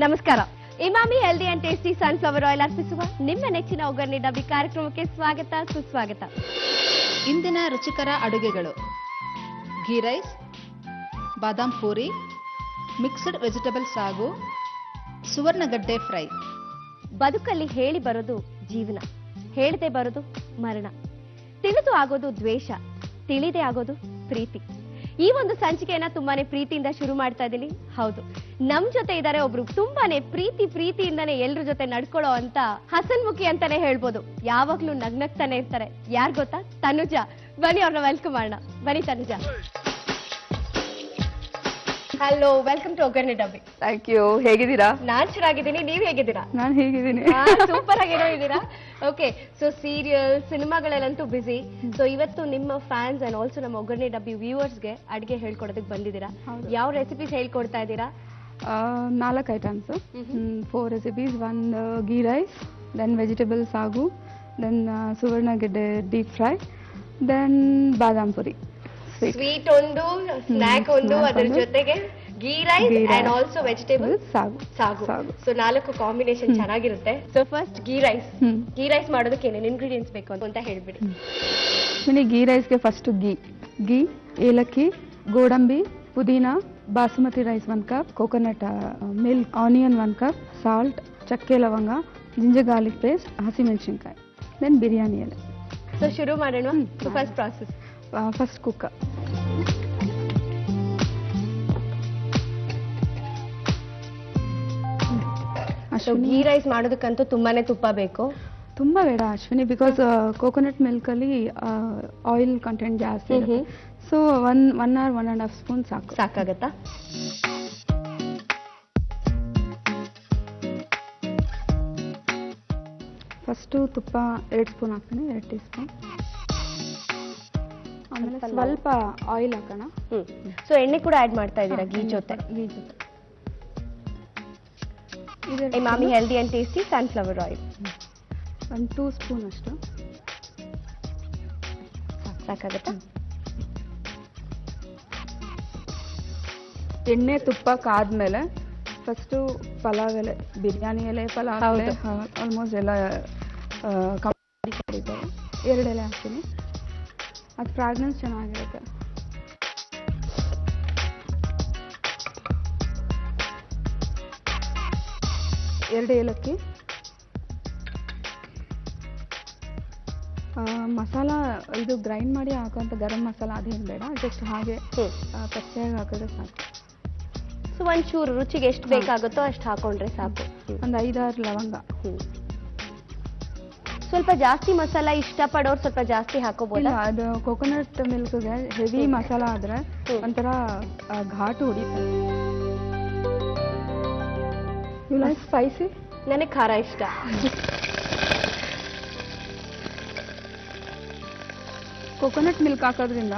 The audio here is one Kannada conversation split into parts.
ನಮಸ್ಕಾರ. Emami healthy and tasty sunflower oil ಅರ್ಪಿಸುವ ನಿಮ್ಮ ನೆಚ್ಚಿನ ಒಗ್ಗರಣೆ ಡಬ್ಬಿ ಕಾರ್ಯಕ್ರಮಕ್ಕೆ ಸ್ವಾಗತ ಸುಸ್ವಾಗತ. ಇಂದಿನ ರುಚಿಕರ ಅಡುಗೆಗಳು: ಘೀ ರೈಸ್, ಬಾದಾಮ್ ಪೂರಿ, ಮಿಕ್ಸ್ಡ್ ವೆಜಿಟಬಲ್ ಸಾಗು, ಸುವರ್ಣಗಡ್ಡೆ ಫ್ರೈ. ಬದುಕಲ್ಲಿ ಹೇಳಿ ಬರೋದು ಜೀವನ, ಹೇಳದೆ ಬರೋದು ಮರಣ. ತಿಳಿದು ಆಗೋದು ದ್ವೇಷ, ತಿಳಿದೇ ಆಗೋದು ಪ್ರೀತಿ. ಈ ಒಂದು ಸಂಚಿಕೆಯನ್ನ ತುಂಬಾನೇ ಪ್ರೀತಿಯಿಂದ ಶುರು ಮಾಡ್ತಾ ಇದ್ದೀನಿ. ಹೌದು, ನಮ್ ಜೊತೆ ಇದ್ದಾರೆ ಒಬ್ರು ತುಂಬಾನೇ ಪ್ರೀತಿಯಿಂದಾನೆ ಎಲ್ರ ಜೊತೆ ನಡ್ಕೊಳ್ಳೋ ಅಂತ ಹಸನ್ಮುಖಿ ಅಂತಾನೆ ಹೇಳ್ಬೋದು. ಯಾವಾಗ್ಲೂ ನಗ್ನಗ್ತಾನೆ ಇರ್ತಾರೆ. ಯಾರ್ ಗೊತ್ತಾ? ತನುಜ. ಬನ್ನಿ ಅವ್ರನ್ನ ವೆಲ್ಕಮ್ ಮಾಡೋಣ. ಬನ್ನಿ ತನುಜ. Hello, welcome to Oggarane Dabbi. Thank you. ಹೇಗಿದ್ದೀರಾ? ನಾನ್ ಚೆನ್ನಾಗಿದ್ದೀನಿ, ನೀವ್ ಹೇಗಿದ್ದೀರಾ? ನಾನು ಹೇಗಿದ್ದೀನಿ. ಸೂಪರ್ ಆಗಿರೋ ಇದ್ದೀರಾ. ಓಕೆ, ಸೊ ಸೀರಿಯಲ್ ಸಿನಿಮಾಗಳಲ್ಲಂತೂ ಬಿಸಿ. ಸೊ ಇವತ್ತು ನಿಮ್ಮ ಫ್ಯಾನ್ಸ್ ಅಂಡ್ ಆಲ್ಸೋ ನಮ್ಮ ಒಗ್ಗರಣೆ ಡಬ್ಬಿ ವ್ಯೂವರ್ಸ್ಗೆ ಅಡಿಗೆ ಹೇಳ್ಕೊಡೋದಕ್ಕೆ ಬಂದಿದ್ದೀರಾ. ಯಾವ ರೆಸಿಪೀಸ್ ಹೇಳ್ಕೊಡ್ತಾ ಇದ್ದೀರಾ? 4 ಐಟಮ್ಸ್, 4 ರೆಸಿಪೀಸ್. 1 ಘೀ ರೈಸ್, ದೆನ್ ವೆಜಿಟಬಲ್ ಸಾಗು, ದೆನ್ ಸುವರ್ಣಗೆಡ್ಡೆ ಡೀಪ್ ಫ್ರೈ, ದೆನ್ ಬಾದಾಮ್ ಪುರಿ. ಸ್ವೀಟ್ ಒಂದು, ಸ್ನಾಕ್ ಒಂದು, ಅದ್ರ ಜೊತೆಗೆ ಘೀ ರೈಸ್ ಅಂಡ್ ಆಲ್ಸೋ ವೆಜಿಟೇಬಲ್ ಸಾಗು. ಸೊ 4 ಕಾಂಬಿನೇಷನ್ ಚೆನ್ನಾಗಿರುತ್ತೆ. ಸೊ ಫಸ್ಟ್ ಘೀ ರೈಸ್ ಮಾಡೋದಕ್ಕೆ ಏನೇನು ಇಂಗ್ರೀಡಿಯೆಂಟ್ಸ್ ಬೇಕು ಅಂತ ಹೇಳ್ಬಿಡಿ. ಘೀ ರೈಸ್ಗೆ ಫಸ್ಟ್ ಘೀ, ಏಲಕ್ಕಿ, ಗೋಡಂಬಿ, ಪುದೀನಾ, basmati rice 1 cup, coconut milk, onion 1 cup, salt, ಚಕ್ಕೆ ಲವಂಗ, ಜಿಂಜರ್ ಗಾರ್ಲಿಕ್ ಪೇಸ್ಟ್, ಹಸಿಮೆಣಸಿನ್ಕಾಯಿ, ದೆನ್ ಬಿರಿಯಾನಿ ಎಲೆ. ಸೊ ಶುರು ಮಾಡೋಣ. First process. First cooker. Ghee rice ಮಾಡೋದಕ್ಕಂತೂ ತುಂಬಾನೇ ತುಪ್ಪ ಬೇಕು. ತುಂಬ ಬೇಡ ಅಶ್ವಿನಿ, ಬಿಕಾಸ್ ಕೋಕೋನಟ್ ಮಿಲ್ಕ್ ಅಲ್ಲಿ ಆಯಿಲ್ ಕಂಟೆಂಟ್ ಜಾಸ್ತಿ. ಸೊ 1 or 1.5 ಸ್ಪೂನ್ ಸಾಕಾಗತ್ತಾ? ಫಸ್ಟು ತುಪ್ಪ 2 ಸ್ಪೂನ್ ಹಾಕ್ತೀನಿ, 2 ಟೀ ಸ್ಪೂನ್. ಆಮೇಲೆ ಸ್ವಲ್ಪ ಆಯಿಲ್ ಹಾಕೋಣ. ಸೊ ಎಣ್ಣೆ ಕೂಡ ಆಡ್ ಮಾಡ್ತಾ ಇದ್ದೀರಾ ಘೀ ಜೊತೆ? Emami healthy and tasty sunflower oil 2 spoon ಅಷ್ಟು ಸಾಕಾಗತ್ತಾ? ಎಣ್ಣೆ ತುಪ್ಪ ಕಾದ್ಮೇಲೆ ಫಸ್ಟು ಪಲಾವ್ ಎಲೆ, ಬಿರಿಯಾನಿ ಎಲೆ, ಪಲಾವ್ ಎಲೆ ಆಲ್ಮೋಸ್ಟ್ ಎಲ್ಲ ಕಡಿತಾರೆ. 2 ಎಲೆ ಹಾಕ್ತೀನಿ, ಅದು ಫ್ರಾಗ್ರೆನ್ಸ್ ಚೆನ್ನಾಗಿರುತ್ತೆ. ಎರಡು ಏಲಕ್ಕಿ. ಮಸಾಲ ಇದು ಗ್ರೈಂಡ್ ಮಾಡಿ ಹಾಕೋಂಥ ಗರಂ ಮಸಾಲ ಅದೇನು ಬೇಡ, ಜಸ್ಟ್ ಹಾಗೆ ಪಚ್ಚೆಯಾಗಿ ಹಾಕಿದ್ರೆ ಸಾಕು. ಸೊ ಒಂಚೂರು ರುಚಿಗೆ ಎಷ್ಟು ಬೇಕಾಗುತ್ತೋ ಅಷ್ಟು ಹಾಕೊಂಡ್ರೆ ಸಾಕು. ಒಂದು 5-6 ಲವಂಗ. ಸ್ವಲ್ಪ ಜಾಸ್ತಿ ಮಸಾಲ ಇಷ್ಟಪಡೋರು ಸ್ವಲ್ಪ ಜಾಸ್ತಿ ಹಾಕೋಬಹುದು. ಅದು ಕೋಕೋನಟ್ ಮಿಲ್ಕ್ಗೆ ಹೆವಿ ಮಸಾಲ ಆದ್ರೆ ಒಂಥರ ಘಾಟು ಹೊಡಿತಾರೆ. You like spicy? ನನಗೆ ಖಾರ ಇಷ್ಟ. ಕೋಕೋನಟ್ ಮಿಲ್ಕ್ ಹಾಕೋದ್ರಿಂದ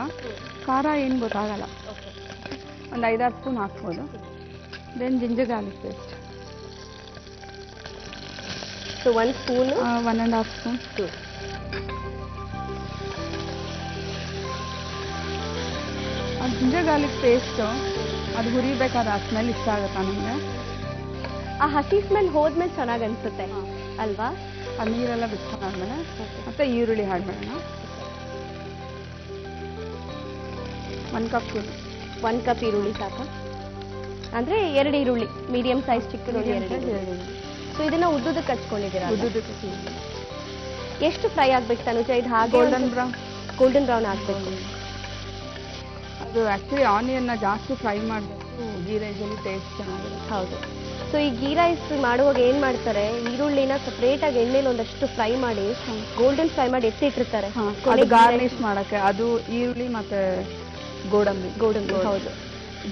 ಖಾರ ಏನು ಗೊತ್ತಾಗಲ್ಲ. ಒಂದು 5-6 ಸ್ಪೂನ್ ಹಾಕ್ಬೋದು. Then ginger garlic paste. So 1 spoon, 1.5 spoon. ಅದು ಜಿಂಜರ್ ಗಾರ್ಲಿಕ್ ಪೇಸ್ಟು ಅದು ಹುರಿಬೇಕಾದ್ರೆ ಆ ಸ್ಮೆಲ್ ಇಷ್ಟ ಆಗುತ್ತಾ ನಮಗೆ? ಆ ಹಸಿ ಸ್ಮೆಲ್ ಹೋದ್ಮೇಲೆ ಚೆನ್ನಾಗಿ ಅನ್ಸುತ್ತೆ ಅಲ್ವಾ? ಆ ನೀರೆಲ್ಲ ಬಿಟ್ಕೊಂಡಾದ್ಮೇಲೆ ಮತ್ತೆ ಈರುಳ್ಳಿ ಆಡ್ ಮಾಡೋಣ. 1 ಕಪ್. 1 ಕಪ್ ಈರುಳ್ಳಿ ಸಾಕ? ಅಂದ್ರೆ 2 ಈರುಳ್ಳಿ, ಮೀಡಿಯಂ ಸೈಜ್ ಚಿಕ್ಕ ಈರುಳ್ಳಿ. ಸೊ ಇದನ್ನ ಉದ್ದುದಕ್ಕೆ ಹಚ್ಕೊಂಡಿದ್ದೀರಾ? ಉದ್ದುದಕ್ಕೆ. ಎಷ್ಟು ಫ್ರೈ ಆಗ್ಬೇಕು ತನುಜ ಇದು? ಹಾಗೆ ಗೋಲ್ಡನ್ ಬ್ರೌನ್ ಆಗ್ಬೇಕು. ಅದು ಆಕ್ಚುಲಿ ಆನಿಯನ್ನ ಜಾಸ್ತಿ ಫ್ರೈ ಮಾಡಬೇಕು, ಘೀ ರೈಸಲ್ಲಿ ಟೇಸ್ಟ್ ಚೆನ್ನಾಗಿರುತ್ತೆ. ಹೌದು. ಸೊ ಈ ಘೀ ರೈಸ್ ಮಾಡುವಾಗ ಏನ್ ಮಾಡ್ತಾರೆ, ಈರುಳ್ಳಿನ ಸಪ್ರೇಟ್ ಆಗಿ ಎಣ್ಣೆಲಿ ಒಂದಷ್ಟು ಫ್ರೈ ಮಾಡಿ ಗೋಲ್ಡನ್ ಫ್ರೈ ಮಾಡಿ ಎತ್ತಿಟ್ಟಿರ್ತಾರೆ ಗಾರ್ನಿಶ್ ಮಾಡಕ್ಕೆ. ಅದು ಈರುಳ್ಳಿ ಮತ್ತೆ ಗೋಡಂಬಿ. ಹೌದು.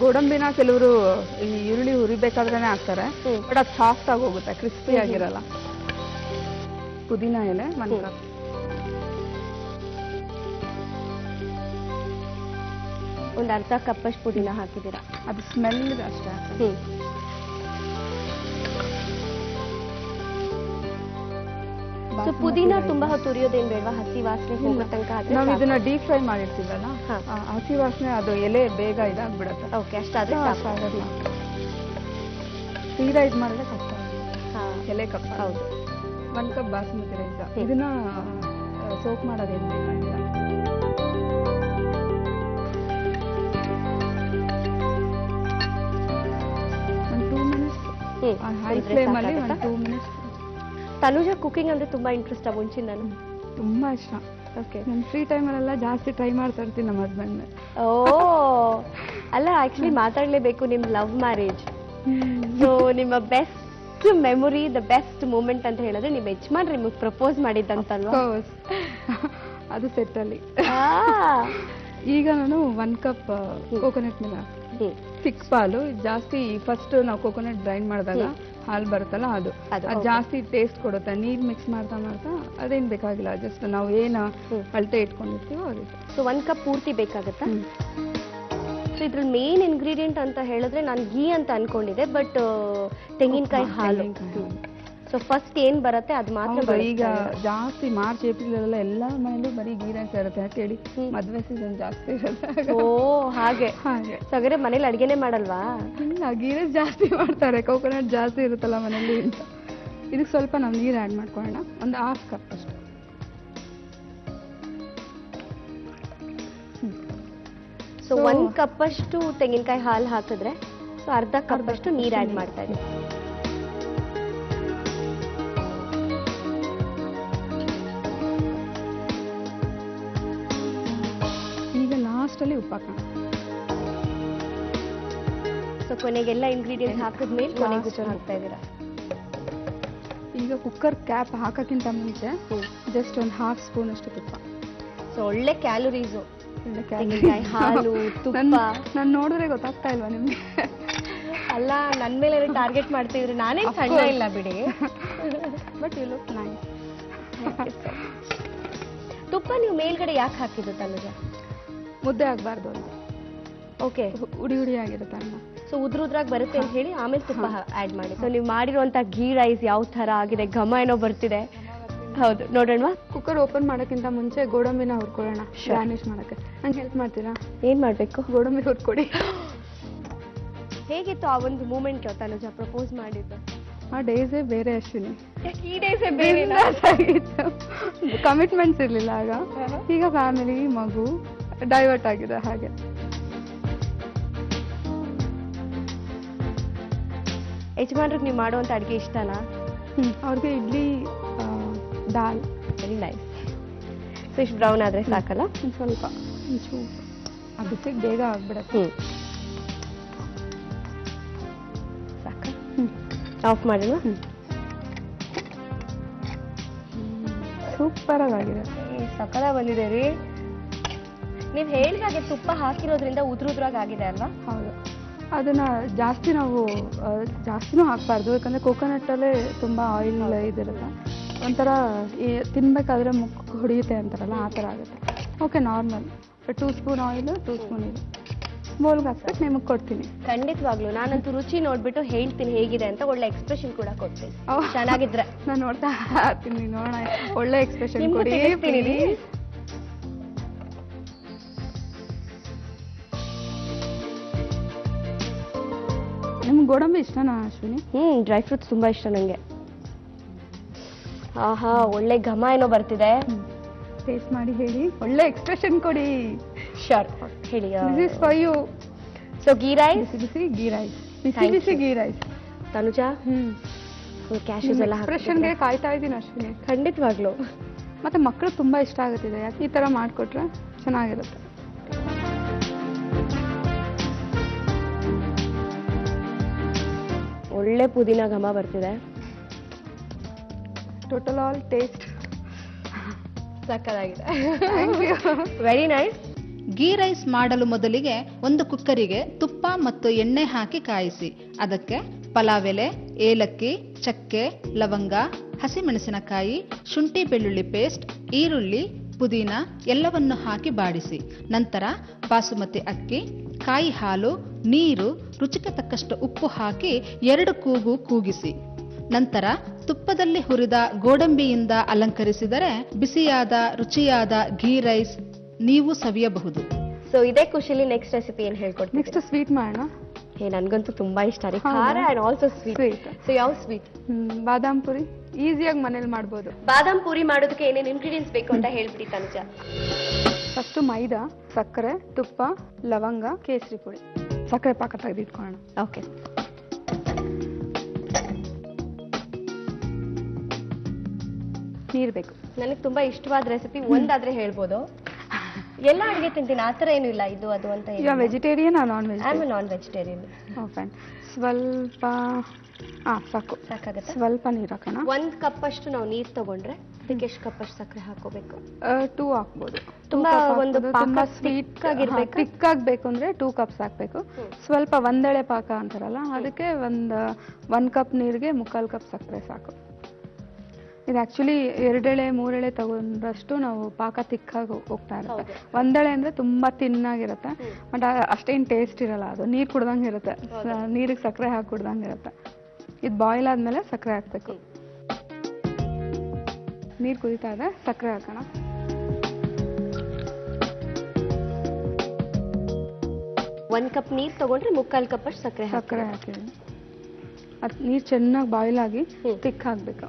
ಗೋಡಂಬಿನ ಕೆಲವರು ಈ ಈರುಳ್ಳಿ ಹುರಿಬೇಕಾದ್ರೇನೆ ಹಾಕ್ತಾರೆ, ಬಟ್ ಅದು ಸಾಫ್ಟ್ ಆಗಿ ಹೋಗುತ್ತೆ, ಕ್ರಿಸ್ಪಿ ಆಗಿರಲ್ಲ. ಪುದೀನ ಎಲೆ 1 ಕಪ್. ಒಂದು ಅರ್ಧ ಕಪ್ಪಷ್ಟು ಪುದೀನ ಹಾಕಿದ್ದೀರಾ? ಅದು ಸ್ಮೆಲ್ ಅಷ್ಟೇ. ಸೊ ಪುದೀನ ತುಂಬಾ ಹೊತ್ತು ಉರಿಯೋದೇನ್ ಬೇಡವಾ? ಹಸಿ ವಾಸನೆ ಹೋಗೋ ತನಕ ನಾವು ಇದನ್ನ ಡೀಪ್ ಫ್ರೈ ಮಾಡಿರ್ತೀವಲ್ಲ, ಹಸಿ ವಾಸನೆ ಅದು ಎಲೆ ಬೇಗ ಇದಾಗ್ಬಿಡುತ್ತೆ. ಓಕೆ, ಅಷ್ಟಾದ್ರೆ ಸಾಕಾಗಲ್ಲ. ಗೀ ರೈಸ್ ಮಾಡಿದ್ರೆ ಕಪ್ಪ ಹಾ ಎಲೆ ಕಪ್ಪ. ಹೌದು. 1 ಕಪ್ ಬಾಸುಮತಿ ರೈಸ್. ಇದನ್ನ ಸೋಕ್ ಮಾಡೋದೇನು ಬೇಕಾಗಿಲ್ಲ. ಒಂದು 2 ಮಿನಿಟ್ಸ್ ಹೈ ಫ್ಲೇಮ್ ಅಲ್ಲಿ ಒಂದು 2 ಮಿನಿಟ್ಸ್. ತನುಜ ಕುಕಿಂಗ್ ಅಂದ್ರೆ ತುಂಬಾ ಇಂಟ್ರೆಸ್ಟ್ ಮುಂಚಿನ ನಾನು. ತುಂಬಾ ಇಷ್ಟ. ಓಕೆ. ನಾನು ಫ್ರೀ ಟೈಮಲ್ಲೆಲ್ಲ ಜಾಸ್ತಿ ಟ್ರೈ ಮಾಡ್ತಾ ಇರ್ತೀನಿ ನಮ್ಮ ಹಸ್ಬೆಂಡ್. ಓ ಅಲ್ಲ, ಆಕ್ಚುಲಿ ಮಾತಾಡ್ಲೇಬೇಕು, ನಿಮ್ ಲವ್ ಮ್ಯಾರೇಜ್. ಸೊ ನಿಮ್ಮ best memory, the best moment ಅಂತ ಹೇಳಿದ್ರೆ ನಿಮ್ಮ ಯಜಮಾನ್ರು ನಿಮಗೆ ಪ್ರಪೋಸ್ ಮಾಡಿದ್ದಂತಲ್ವಾ? ಅದು ಸೆಟ್ ಅಲ್ಲಿ. ಈಗ ನಾನು 1 ಕಪ್ ಕೋಕೋನಟ್ ಮಿಲ್ಕ್, ಫಿಕ್ಸ್ ಪಾಲು ಜಾಸ್ತಿ. ಫಸ್ಟ್ ನಾವು ಕೋಕೋನಟ್ ಗ್ರೈಂಡ್ ಮಾಡಿದಾಗ ಹಾಲು ಬರುತ್ತಲ್ಲ ಅದು ಜಾಸ್ತಿ ಟೇಸ್ಟ್ ಕೊಡುತ್ತೆ. ನೀರು ಮಿಕ್ಸ್ ಮಾಡ್ತಾ ಮಾಡ್ತಾ ಅದೇನು ಬೇಕಾಗಿಲ್ಲ, ಜಸ್ಟ್ ನಾವು ಏನು ಅಳತೆ ಇಟ್ಕೊಂಡಿರ್ತೀವೋ ಅದು. ಸೊ 1 ಕಪ್ ಪೂರ್ತಿ ಬೇಕಾಗತ್ತಾ? ಸೊ ಇದ್ರಲ್ಲಿ ಮೇನ್ ಇಂಗ್ರೀಡಿಯೆಂಟ್ ಅಂತ ಹೇಳಿದ್ರೆ ನಾನು ಗೀ ಅಂತ ಅನ್ಕೊಂಡಿದ್ದೆ, ಬಟ್ ತೆಂಗಿನಕಾಯಿ ಹಾಲು. ಸೊ ಫಸ್ಟ್ ಏನ್ ಬರುತ್ತೆ ಅದು ಮಾತ್ರ. ಈಗ ಜಾಸ್ತಿ ಮಾರ್ಚ್ ಏಪ್ರಿಲ್ ಎಲ್ಲ ಮನೇಲಿ ಬರೀ ಗೀ ರೈಸ್ ಇರುತ್ತೆ. ಯಾಕೇಳಿ ಮದ್ವೆ ಸೀಸನ್ ಜಾಸ್ತಿ ಇರುತ್ತೆ. ಓ ಹಾಗೆ. ಹಾಗಾದ್ರೆ ಮನೇಲಿ ಅಡ್ಗೆನೆ ಮಾಡಲ್ವಾ? ಇಲ್ಲ, ಗೀ ರೈಸ್ ಜಾಸ್ತಿ ಮಾಡ್ತಾರೆ, ಕೋಕೋನಟ್ ಜಾಸ್ತಿ ಇರುತ್ತಲ್ಲ ಮನೇಲಿ ಅಂತ. ಇದಕ್ಕೆ ಸ್ವಲ್ಪ ನಾವು ನೀರು ಆ್ಯಡ್ ಮಾಡ್ಕೊಳ್ಳೋಣ, ಒಂದು 1/2 ಕಪ್ ಅಷ್ಟು. ಸೊ 1 ಕಪ್ ಅಷ್ಟು ತೆಂಗಿನಕಾಯಿ ಹಾಲು ಹಾಕಿದ್ರೆ ಸೊ ಅರ್ಧ ಕಪ್ ಅಷ್ಟು ನೀರು ಆ್ಯಡ್ ಮಾಡ್ತಾ ಇದ್ದೀವಿ. ಈಗ ಲಾಸ್ಟಲ್ಲಿ ಉಪ್ಪು ಹಾಕೋಣ. ಸೊ ಕೊನೆಗೆಲ್ಲ ಇಂಗ್ರೀಡಿಯೆಂಟ್ ಹಾಕಿದ್ಮೇಲೆ ಕೊನೆಗೆ ಉಪ್ಪು ಹಾಕ್ತಾ ಇದ್ದೀರಾ. ಈಗ ಕುಕ್ಕರ್ ಕ್ಯಾಪ್ ಹಾಕೋಕ್ಕಿಂತ ಮುಂಚೆ ಜಸ್ಟ್ ಒಂದು 1/2 ಸ್ಪೂನ್ ಅಷ್ಟು ತುಪ್ಪ. ಸೊ ಒಳ್ಳೆ ಕ್ಯಾಲೋರೀಸು, ತೆಂಗಿನಕಾಯಿ ಹಾಲು, ತುಪ್ಪ. ನಾನು ನೋಡಿದ್ರೆ ಗೊತ್ತಾಗ್ತಾ ಇಲ್ವಾ ನಿಮ್ಗೆ? ಅಲ್ಲ, ನನ್ನ ಮೇಲೆ ಟಾರ್ಗೆಟ್ ಮಾಡ್ತಿದ್ರೆ ನಾನೇ ಸಣ್ಣ ಇಲ್ಲ ಬಿಡಿ. But you look nice. ತುಪ್ಪ ನೀವು ಮೇಲ್ಗಡೆ ಯಾಕೆ ಹಾಕಿದ್ದು ತನುಜ? ಮುದ್ದೆ ಆಗಬಾರ್ದು ಅಂತ. ಓಕೆ. ಉಡಿ ಉಡಿ ಆಗಿರುತ್ತೆ ಅನ್ನ. ಸೊ ಉದ್ರಾಗಿ ಬರುತ್ತೆ ಅಂತ ಹೇಳಿ ಆಮೇಲೆ ತುಪ್ಪ ಆ್ಯಡ್ ಮಾಡಿ. ಸೊ ನೀವು ಮಾಡಿರುವಂಥ ಗೀ ರೈಸ್ ಯಾವ ಥರ ಆಗಿದೆ, ಘಮ ಏನೋ ಬರ್ತಿದೆ. ಹೌದು, ನೋಡೋಣ. ಕುಕ್ಕರ್ ಓಪನ್ ಮಾಡೋಕ್ಕಿಂತ ಮುಂಚೆ ಗೋಡಂಬಿನ ಹುರ್ಕೊಳ್ಳೋಣ, ಗಾರ್ನಿಷ್ ಮಾಡೋಕ್ಕೆ. ನಂಗೆ ಹೆಲ್ಪ್ ಮಾಡ್ತೀರಾ? ಏನು ಮಾಡಬೇಕು? ಗೋಡಂಬಿ ಹುರ್ಕೊಡಿ. ಹೇಗಿತ್ತು ಆ ಒಂದು ಮೂಮೆಂಟ್ ತನುಜ ಪ್ರಪೋಸ್ ಮಾಡಿದ್ದು? ಆ ಡೇಸೇ ಬೇರೆ ಅಶ್ವಿನಿ. ಈ ಡೇಸೇ ಬೇರೆ ಆಗಿತ್ತು, ಕಮಿಟ್ಮೆಂಟ್ಸ್ ಇರಲಿಲ್ಲ ಆಗ. ಈಗ ಫ್ಯಾಮಿಲಿ, ಮಗು, ಡೈವರ್ಟ್ ಆಗಿದೆ ಹಾಗೆ. ಯಜಮಾನ್ರಿಗೆ ನೀವು ಮಾಡುವಂಥ ಅಡುಗೆ ಇಷ್ಟನಾ? ಅವ್ರಿಗೆ ಇಡ್ಲಿ, ದಾಲ್. Very nice. ಸೊ ಇಷ್ಟು ಬ್ರೌನ್ ಆದರೆ ಸಾಕಲ್ಲ? ಒಂದು ಸ್ವಲ್ಪ ಒಂಚೂರು ಆ ಬಿಸಿಗೆ ಬೇಗ ಆಗ್ಬಿಡತ್ತೆ. ಸಾಕ? ಆಫ್ ಮಾಡಿಲ್ವಾ? ಸೂಪರ್ ಆಗಿದೆ. ಸಕಲ ಬಂದಿದೆ ರೀ. ನೀವು ಹೇಳಿದಾಗೆ ತುಪ್ಪ ಹಾಕಿರೋದ್ರಿಂದ ಉದ್ರಾಗಿ ಆಗಿದೆ ಅಲ್ವಾ? ಹೌದು. ಅದನ್ನ ಜಾಸ್ತಿ ನಾವು ಜಾಸ್ತಿನೂ ಹಾಕಬಾರ್ದು, ಯಾಕಂದರೆ ಕೋಕೋನಟ್ಟಲ್ಲೇ ತುಂಬ ಆಯಿಲ್ ಇದಿರುತ್ತೆ. ಒಂಥರ ತಿನ್ಬೇಕಾದ್ರೆ ಮುಖ ಹೊಡೆಯುತ್ತೆ ಅಂತಾರಲ್ಲ, ಆ ಥರ ಆಗುತ್ತೆ. Okay, normal 2 spoon oil, 2 spoon ಇದು ಬೋಲ್ಗೆ ಹಾಕ್ಬಿಟ್ಟು ನಿಮಗೆ ಕೊಡ್ತೀನಿ. ಖಂಡಿತವಾಗ್ಲೂ ನಾನಂತೂ ರುಚಿ ನೋಡ್ಬಿಟ್ಟು ಹೇಳ್ತೀನಿ ಹೇಗಿದೆ ಅಂತ. ಒಳ್ಳೆ ಎಕ್ಸ್ಪ್ರೆಷನ್ ಕೂಡ ಕೊಡ್ತೀನಿ ಚೆನ್ನಾಗಿದ್ರೆ. ನಾನು ನೋಡ್ತಾ ಇರ್ತೀನಿ, ನೋಡೋಣ. ಒಳ್ಳೆ ಎಕ್ಸ್ಪ್ರೆಷನ್ ನಿಮ್ಗೂ ಕೊಡಿ ತಿಳಿಸ್ತೀನಿ. ಪ್ಲೀಸ್. ನಿಮ್ಗೆ ಗೋಡಂಬಿ ಇಷ್ಟನಾ ಅಶ್ವಿನಿ? ಡ್ರೈ ಫ್ರೂಟ್ಸ್ ತುಂಬಾ ಇಷ್ಟ ನನಗೆ. ಆಹಾ, ಒಳ್ಳೆ ಘಮ ಏನೋ ಬರ್ತಿದೆ. ಟೇಸ್ಟ್ ಮಾಡಿ ಹೇಳಿ, ಒಳ್ಳೆ ಎಕ್ಸ್ಪ್ರೆಷನ್ ಕೊಡಿ. ಶೋರ್, ಹೇಳಿ. This is for you. So ghee rice, ಬಿಸಿ ಬಿಸಿ ಗೀ ರೈಸ್, ಬಿಸಿ ಬಿಸಿ ಗೀ ರೈಸ್. ತನುಜ, ಕ್ಯಾಶ್ಯೂಸ್ ಎಲ್ಲ ಎಕ್ಸ್ಪ್ರೆಷನ್ಗೆ ಕಾಯ್ತಾ ಇದ್ದೀನಿ ಅಶ್ವಿನಿ. ಖಂಡಿತವಾಗ್ಲು. ಮತ್ತೆ ಮಕ್ಕಳು ತುಂಬಾ ಇಷ್ಟ ಆಗುತ್ತಿದೆ. ಯಾಕೆ ಈ ತರ ಮಾಡಿಕೊಟ್ರೆ ಚೆನ್ನಾಗಿರುತ್ತೆ. ಒಳ್ಳೆ ಪುದೀನ ಘಮ ಬರ್ತಿದೆ. ಟೋಟಲ್ ಆಲ್ ಟೇಸ್ಟ್ ಸಕ್ಕತ್ತಾಗಿದೆ. Very nice. ಗೀ ರೈಸ್ ಮಾಡಲು ಮೊದಲಿಗೆ ಒಂದು ಕುಕ್ಕರಿಗೆ ತುಪ್ಪ ಮತ್ತು ಎಣ್ಣೆ ಹಾಕಿ ಕಾಯಿಸಿ. ಅದಕ್ಕೆ ಪಲಾವ್ ಎಲೆ, ಏಲಕ್ಕಿ, ಚಕ್ಕೆ, ಲವಂಗ, ಹಸಿಮೆಣಸಿನಕಾಯಿ, ಶುಂಠಿ ಬೆಳ್ಳುಳ್ಳಿ ಪೇಸ್ಟ್, ಈರುಳ್ಳಿ, ಪುದೀನ ಎಲ್ಲವನ್ನು ಹಾಕಿ ಬಾಡಿಸಿ. ನಂತರ ಬಾಸುಮತಿ ಅಕ್ಕಿ, ಕಾಯಿ ಹಾಲು, ನೀರು, ರುಚಿಗೆ ತಕ್ಕಷ್ಟು ಉಪ್ಪು ಹಾಕಿ 2 ಕೂಗು ಕೂಗಿಸಿ. ನಂತರ ತುಪ್ಪದಲ್ಲಿ ಹುರಿದ ಗೋಡಂಬಿಯಿಂದ ಅಲಂಕರಿಸಿದರೆ ಬಿಸಿಯಾದ ರುಚಿಯಾದ ಘೀ ರೈಸ್ ನೀವು ಸವಿಯಬಹುದು. ಸೊ ಇದೇ ಖುಷಿಲಿ ನೆಕ್ಸ್ಟ್ ರೆಸಿಪಿ ಏನು ಹೇಳ್ಕೊಡ್ತೀನಿ? ನೆಕ್ಸ್ಟ್ ಸ್ವೀಟ್ ಮಾಡೋಣ. ನನ್ಗಂತೂ ತುಂಬಾ ಇಷ್ಟ ರೀ ಹೌದಾ? ಖಾರ and also sweet. Sweet. So ಯಾವ ಸ್ವೀಟ್? ಬಾದಾಮ್ ಪುರಿ ಈಸಿಯಾಗಿ ಮನೇಲಿ ಮಾಡ್ಬೋದು. ಬಾದಾಮ್ ಪೂರಿ ಮಾಡೋದಕ್ಕೆ ಏನೇನು ಇಂಗ್ರೀಡಿಯೆಂಟ್ಸ್ ಬೇಕು ಅಂತ ಹೇಳ್ಬಿಡಿ ತನುಜ. ಫಸ್ಟು ಮೈದಾ, ಸಕ್ಕರೆ, ತುಪ್ಪ, ಲವಂಗ, ಕೇಸರಿ ಪುಡಿ, ಸಕ್ಕರೆ ಪಾಕ ತೆಗೆದಿಟ್ಕೊಳ್ಳೋಣ. ಓಕೆ. ನೀರು ಬೇಕು. ನನಗೆ ತುಂಬಾ ಇಷ್ಟವಾದ ರೆಸಿಪಿ ಒಂದಾದ್ರೆ ಹೇಳ್ಬೋದು. ಎಲ್ಲ ಅಡುಗೆ ತಿಂತೀನಿ, ಆ ಥರ ಏನೂ ಇಲ್ಲ ಇದು ಅದು ಅಂತ. ಈಗ vegetarian non I vegetarian? Am non vegetarian. Fine. ಸ್ವಲ್ಪ ಸಾಕು. ಸಾಕಾಗತ್ತೆ. ಸ್ವಲ್ಪ ನೀರು ಹಾಕೋಣ. 1 ಕಪ್ ಅಷ್ಟು ನಾವು ನೀರು ತಗೊಂಡ್ರೆ ಅದಕ್ಕೆ ಎಷ್ಟು ಕಪ್ ಅಷ್ಟು ಸಕ್ಕರೆ ಹಾಕೋಬೇಕು? 2 ಹಾಕ್ಬೋದು. ತುಂಬಾ ಒಂದು ತುಂಬಾ ಪಾಕ ಸ್ವೀಟ್ thick ಆಗಿರ್ಬೇಕಾ? ಥಿಕ್ ಆಗಬೇಕು ಅಂದ್ರೆ 2 ಕಪ್ಸ್ ಹಾಕ್ಬೇಕು. ಸ್ವಲ್ಪ ಒಂದೆಳೆ ಪಾಕ ಅಂತಾರಲ್ಲ ಅದಕ್ಕೆ 1 ಕಪ್ ನೀರಿಗೆ 3/4 ಕಪ್ ಸಕ್ಕರೆ ಸಾಕು. ಇದು ಆಕ್ಚುಲಿ 2 ಎಳೆ 3 ಎಳೆ ತಗೊಂಡ್ರಷ್ಟು ನಾವು ಪಾಕ ತಿಕ್ಕಾಗಿ ಹೋಗ್ತಾ ಇರುತ್ತೆ. ಒಂದೆಳೆ ಅಂದ್ರೆ ತುಂಬಾ ತಿನ್ನಾಗಿರುತ್ತೆ, ಬಟ್ ಅಷ್ಟೇನು ಟೇಸ್ಟ್ ಇರಲ್ಲ. ಅದು ನೀರು ಕುಡ್ದಂಗೆ ಇರುತ್ತೆ, ನೀರಿಗೆ ಸಕ್ಕರೆ ಹಾಕಿ ಕುಡ್ದಂಗೆ ಇರುತ್ತೆ. ಇದು ಬಾಯ್ಲ್ ಆದ್ಮೇಲೆ ಸಕ್ಕರೆ ಹಾಕ್ಬೇಕು. ನೀರು ಕುದೀತಾ ಇದೆ, ಸಕ್ಕರೆ ಹಾಕೋಣ. ಒಂದು ಕಪ್ ನೀರು ತಗೊಂಡ್ರೆ 3/4 ಕಪ್ ಅಷ್ಟು ಸಕ್ಕರೆ ಸಕ್ಕರೆ ಹಾಕಿದ್ದೀನಿ. ಅದು ನೀರು ಚೆನ್ನಾಗಿ ಬಾಯ್ಲ್ ಆಗಿ ತಿಕ್ ಹಾಕ್ಬೇಕು.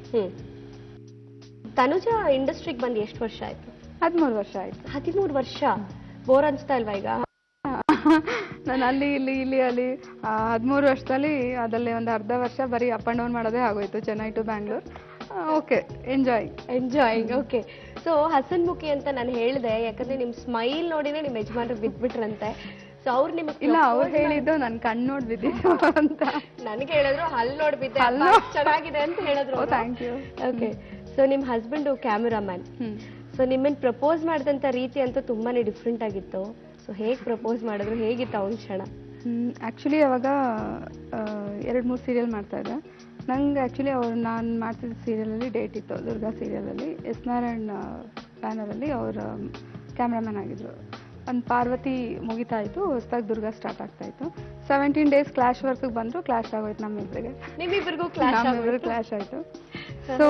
ತನುಜ ಇಂಡಸ್ಟ್ರಿಗೆ ಬಂದು ಎಷ್ಟು ವರ್ಷ ಆಯ್ತು? 13 ವರ್ಷ ಆಯ್ತು. 13 ವರ್ಷ. ಬೋರ್ ಅನ್ಸ್ತಾ ಇಲ್ವಾ ಈಗ? ನಾನು ಅಲ್ಲಿ 13 ವರ್ಷದಲ್ಲಿ ಅದರಲ್ಲಿ ಒಂದು ಅರ್ಧ ವರ್ಷ ಬರೀ ಅಪ್ ಆ್ಯಂಡ್ ಡೌನ್ ಮಾಡೋದೇ ಆಗೋಯ್ತು, Chennai to Bangalore. Okay, enjoying. Okay. So ಹಸನ್ಮುಖಿ ಅಂತ ನಾನು ಹೇಳಿದೆ ಯಾಕಂದ್ರೆ ನಿಮ್ಮ ಸ್ಮೈಲ್ ನೋಡಿನೇ ನಿಮ್ಮ ಯಜಮಾನ್ರಿಗೆ ಬಿದ್ಬಿಟ್ರಂತೆ. ಸೊ ಅವ್ರು ನಿಮಗೆ ಇಲ್ಲ, ಅವ್ರು ಹೇಳಿದ್ದು ನನ್ನ ಕಣ್ಣು ನೋಡಿ ಬಿದ್ದಿದ್ದು ಅಂತ. ನನಗೆ ಹೇಳಿದ್ರು ಹಲ್ಲು ನೋಡಿ ಬಿದ್ದೆ, ಚೆನ್ನಾಗಿದೆ ಅಂತ ಹೇಳಿದ್ರು. Thank you. ಓಕೆ. ಸೊ ನಿಮ್ಮ ಹಸ್ಬೆಂಡು ಕ್ಯಾಮರಾಮ್ಯಾನ್. ಸೊ ನಿಮ್ಮನ್ನು ಪ್ರಪೋಸ್ ಮಾಡಿದಂಥ ರೀತಿ ಅಂತೂ ತುಂಬಾನೇ ಡಿಫ್ರೆಂಟ್ ಆಗಿತ್ತು. ಸೊ ಹೇಗೆ ಪ್ರಪೋಸ್ ಮಾಡಿದ್ರು, ಹೇಗಿತ್ತು ಅವನ ಕ್ಷಣ? ಆ್ಯಕ್ಚುಲಿ ಅವಾಗ 2-3 ಸೀರಿಯಲ್ ಮಾಡ್ತಾ ಇದ್ದೆ. ನಂಗೆ ಆ್ಯಕ್ಚುಲಿ ನಾನು ಮಾಡ್ತಿದ್ದ ಸೀರಿಯಲಲ್ಲಿ ಡೇಟ್ ಇತ್ತು, ದುರ್ಗಾ ಸೀರಿಯಲಲ್ಲಿ. ಎಸ್ ನಾರಾಯಣ್ ಪ್ಯಾನಲಲ್ಲಿ ಅವರು ಕ್ಯಾಮ್ರಾಮನ್ ಆಗಿದ್ರು. ಒಂದು ಪಾರ್ವತಿ ಮುಗಿತಾ ಇತ್ತು, ಹೊಸದಾಗಿ ದುರ್ಗಾ ಸ್ಟಾರ್ಟ್ ಆಗ್ತಾ ಇತ್ತು. 17 ಡೇಸ್ ಕ್ಲಾಶ್ ವರ್ಕಿಗೆ ಬಂದರು, ಕ್ಲಾಶ್ ಆಗೋಯ್ತು ನಮ್ಮಿಬ್ಬರಿಗೆ. ನಿಮ್ಮಿಬ್ಬರಿಗೂ ಕ್ಲಾಶ್ ಆಯಿತು. ಸೊ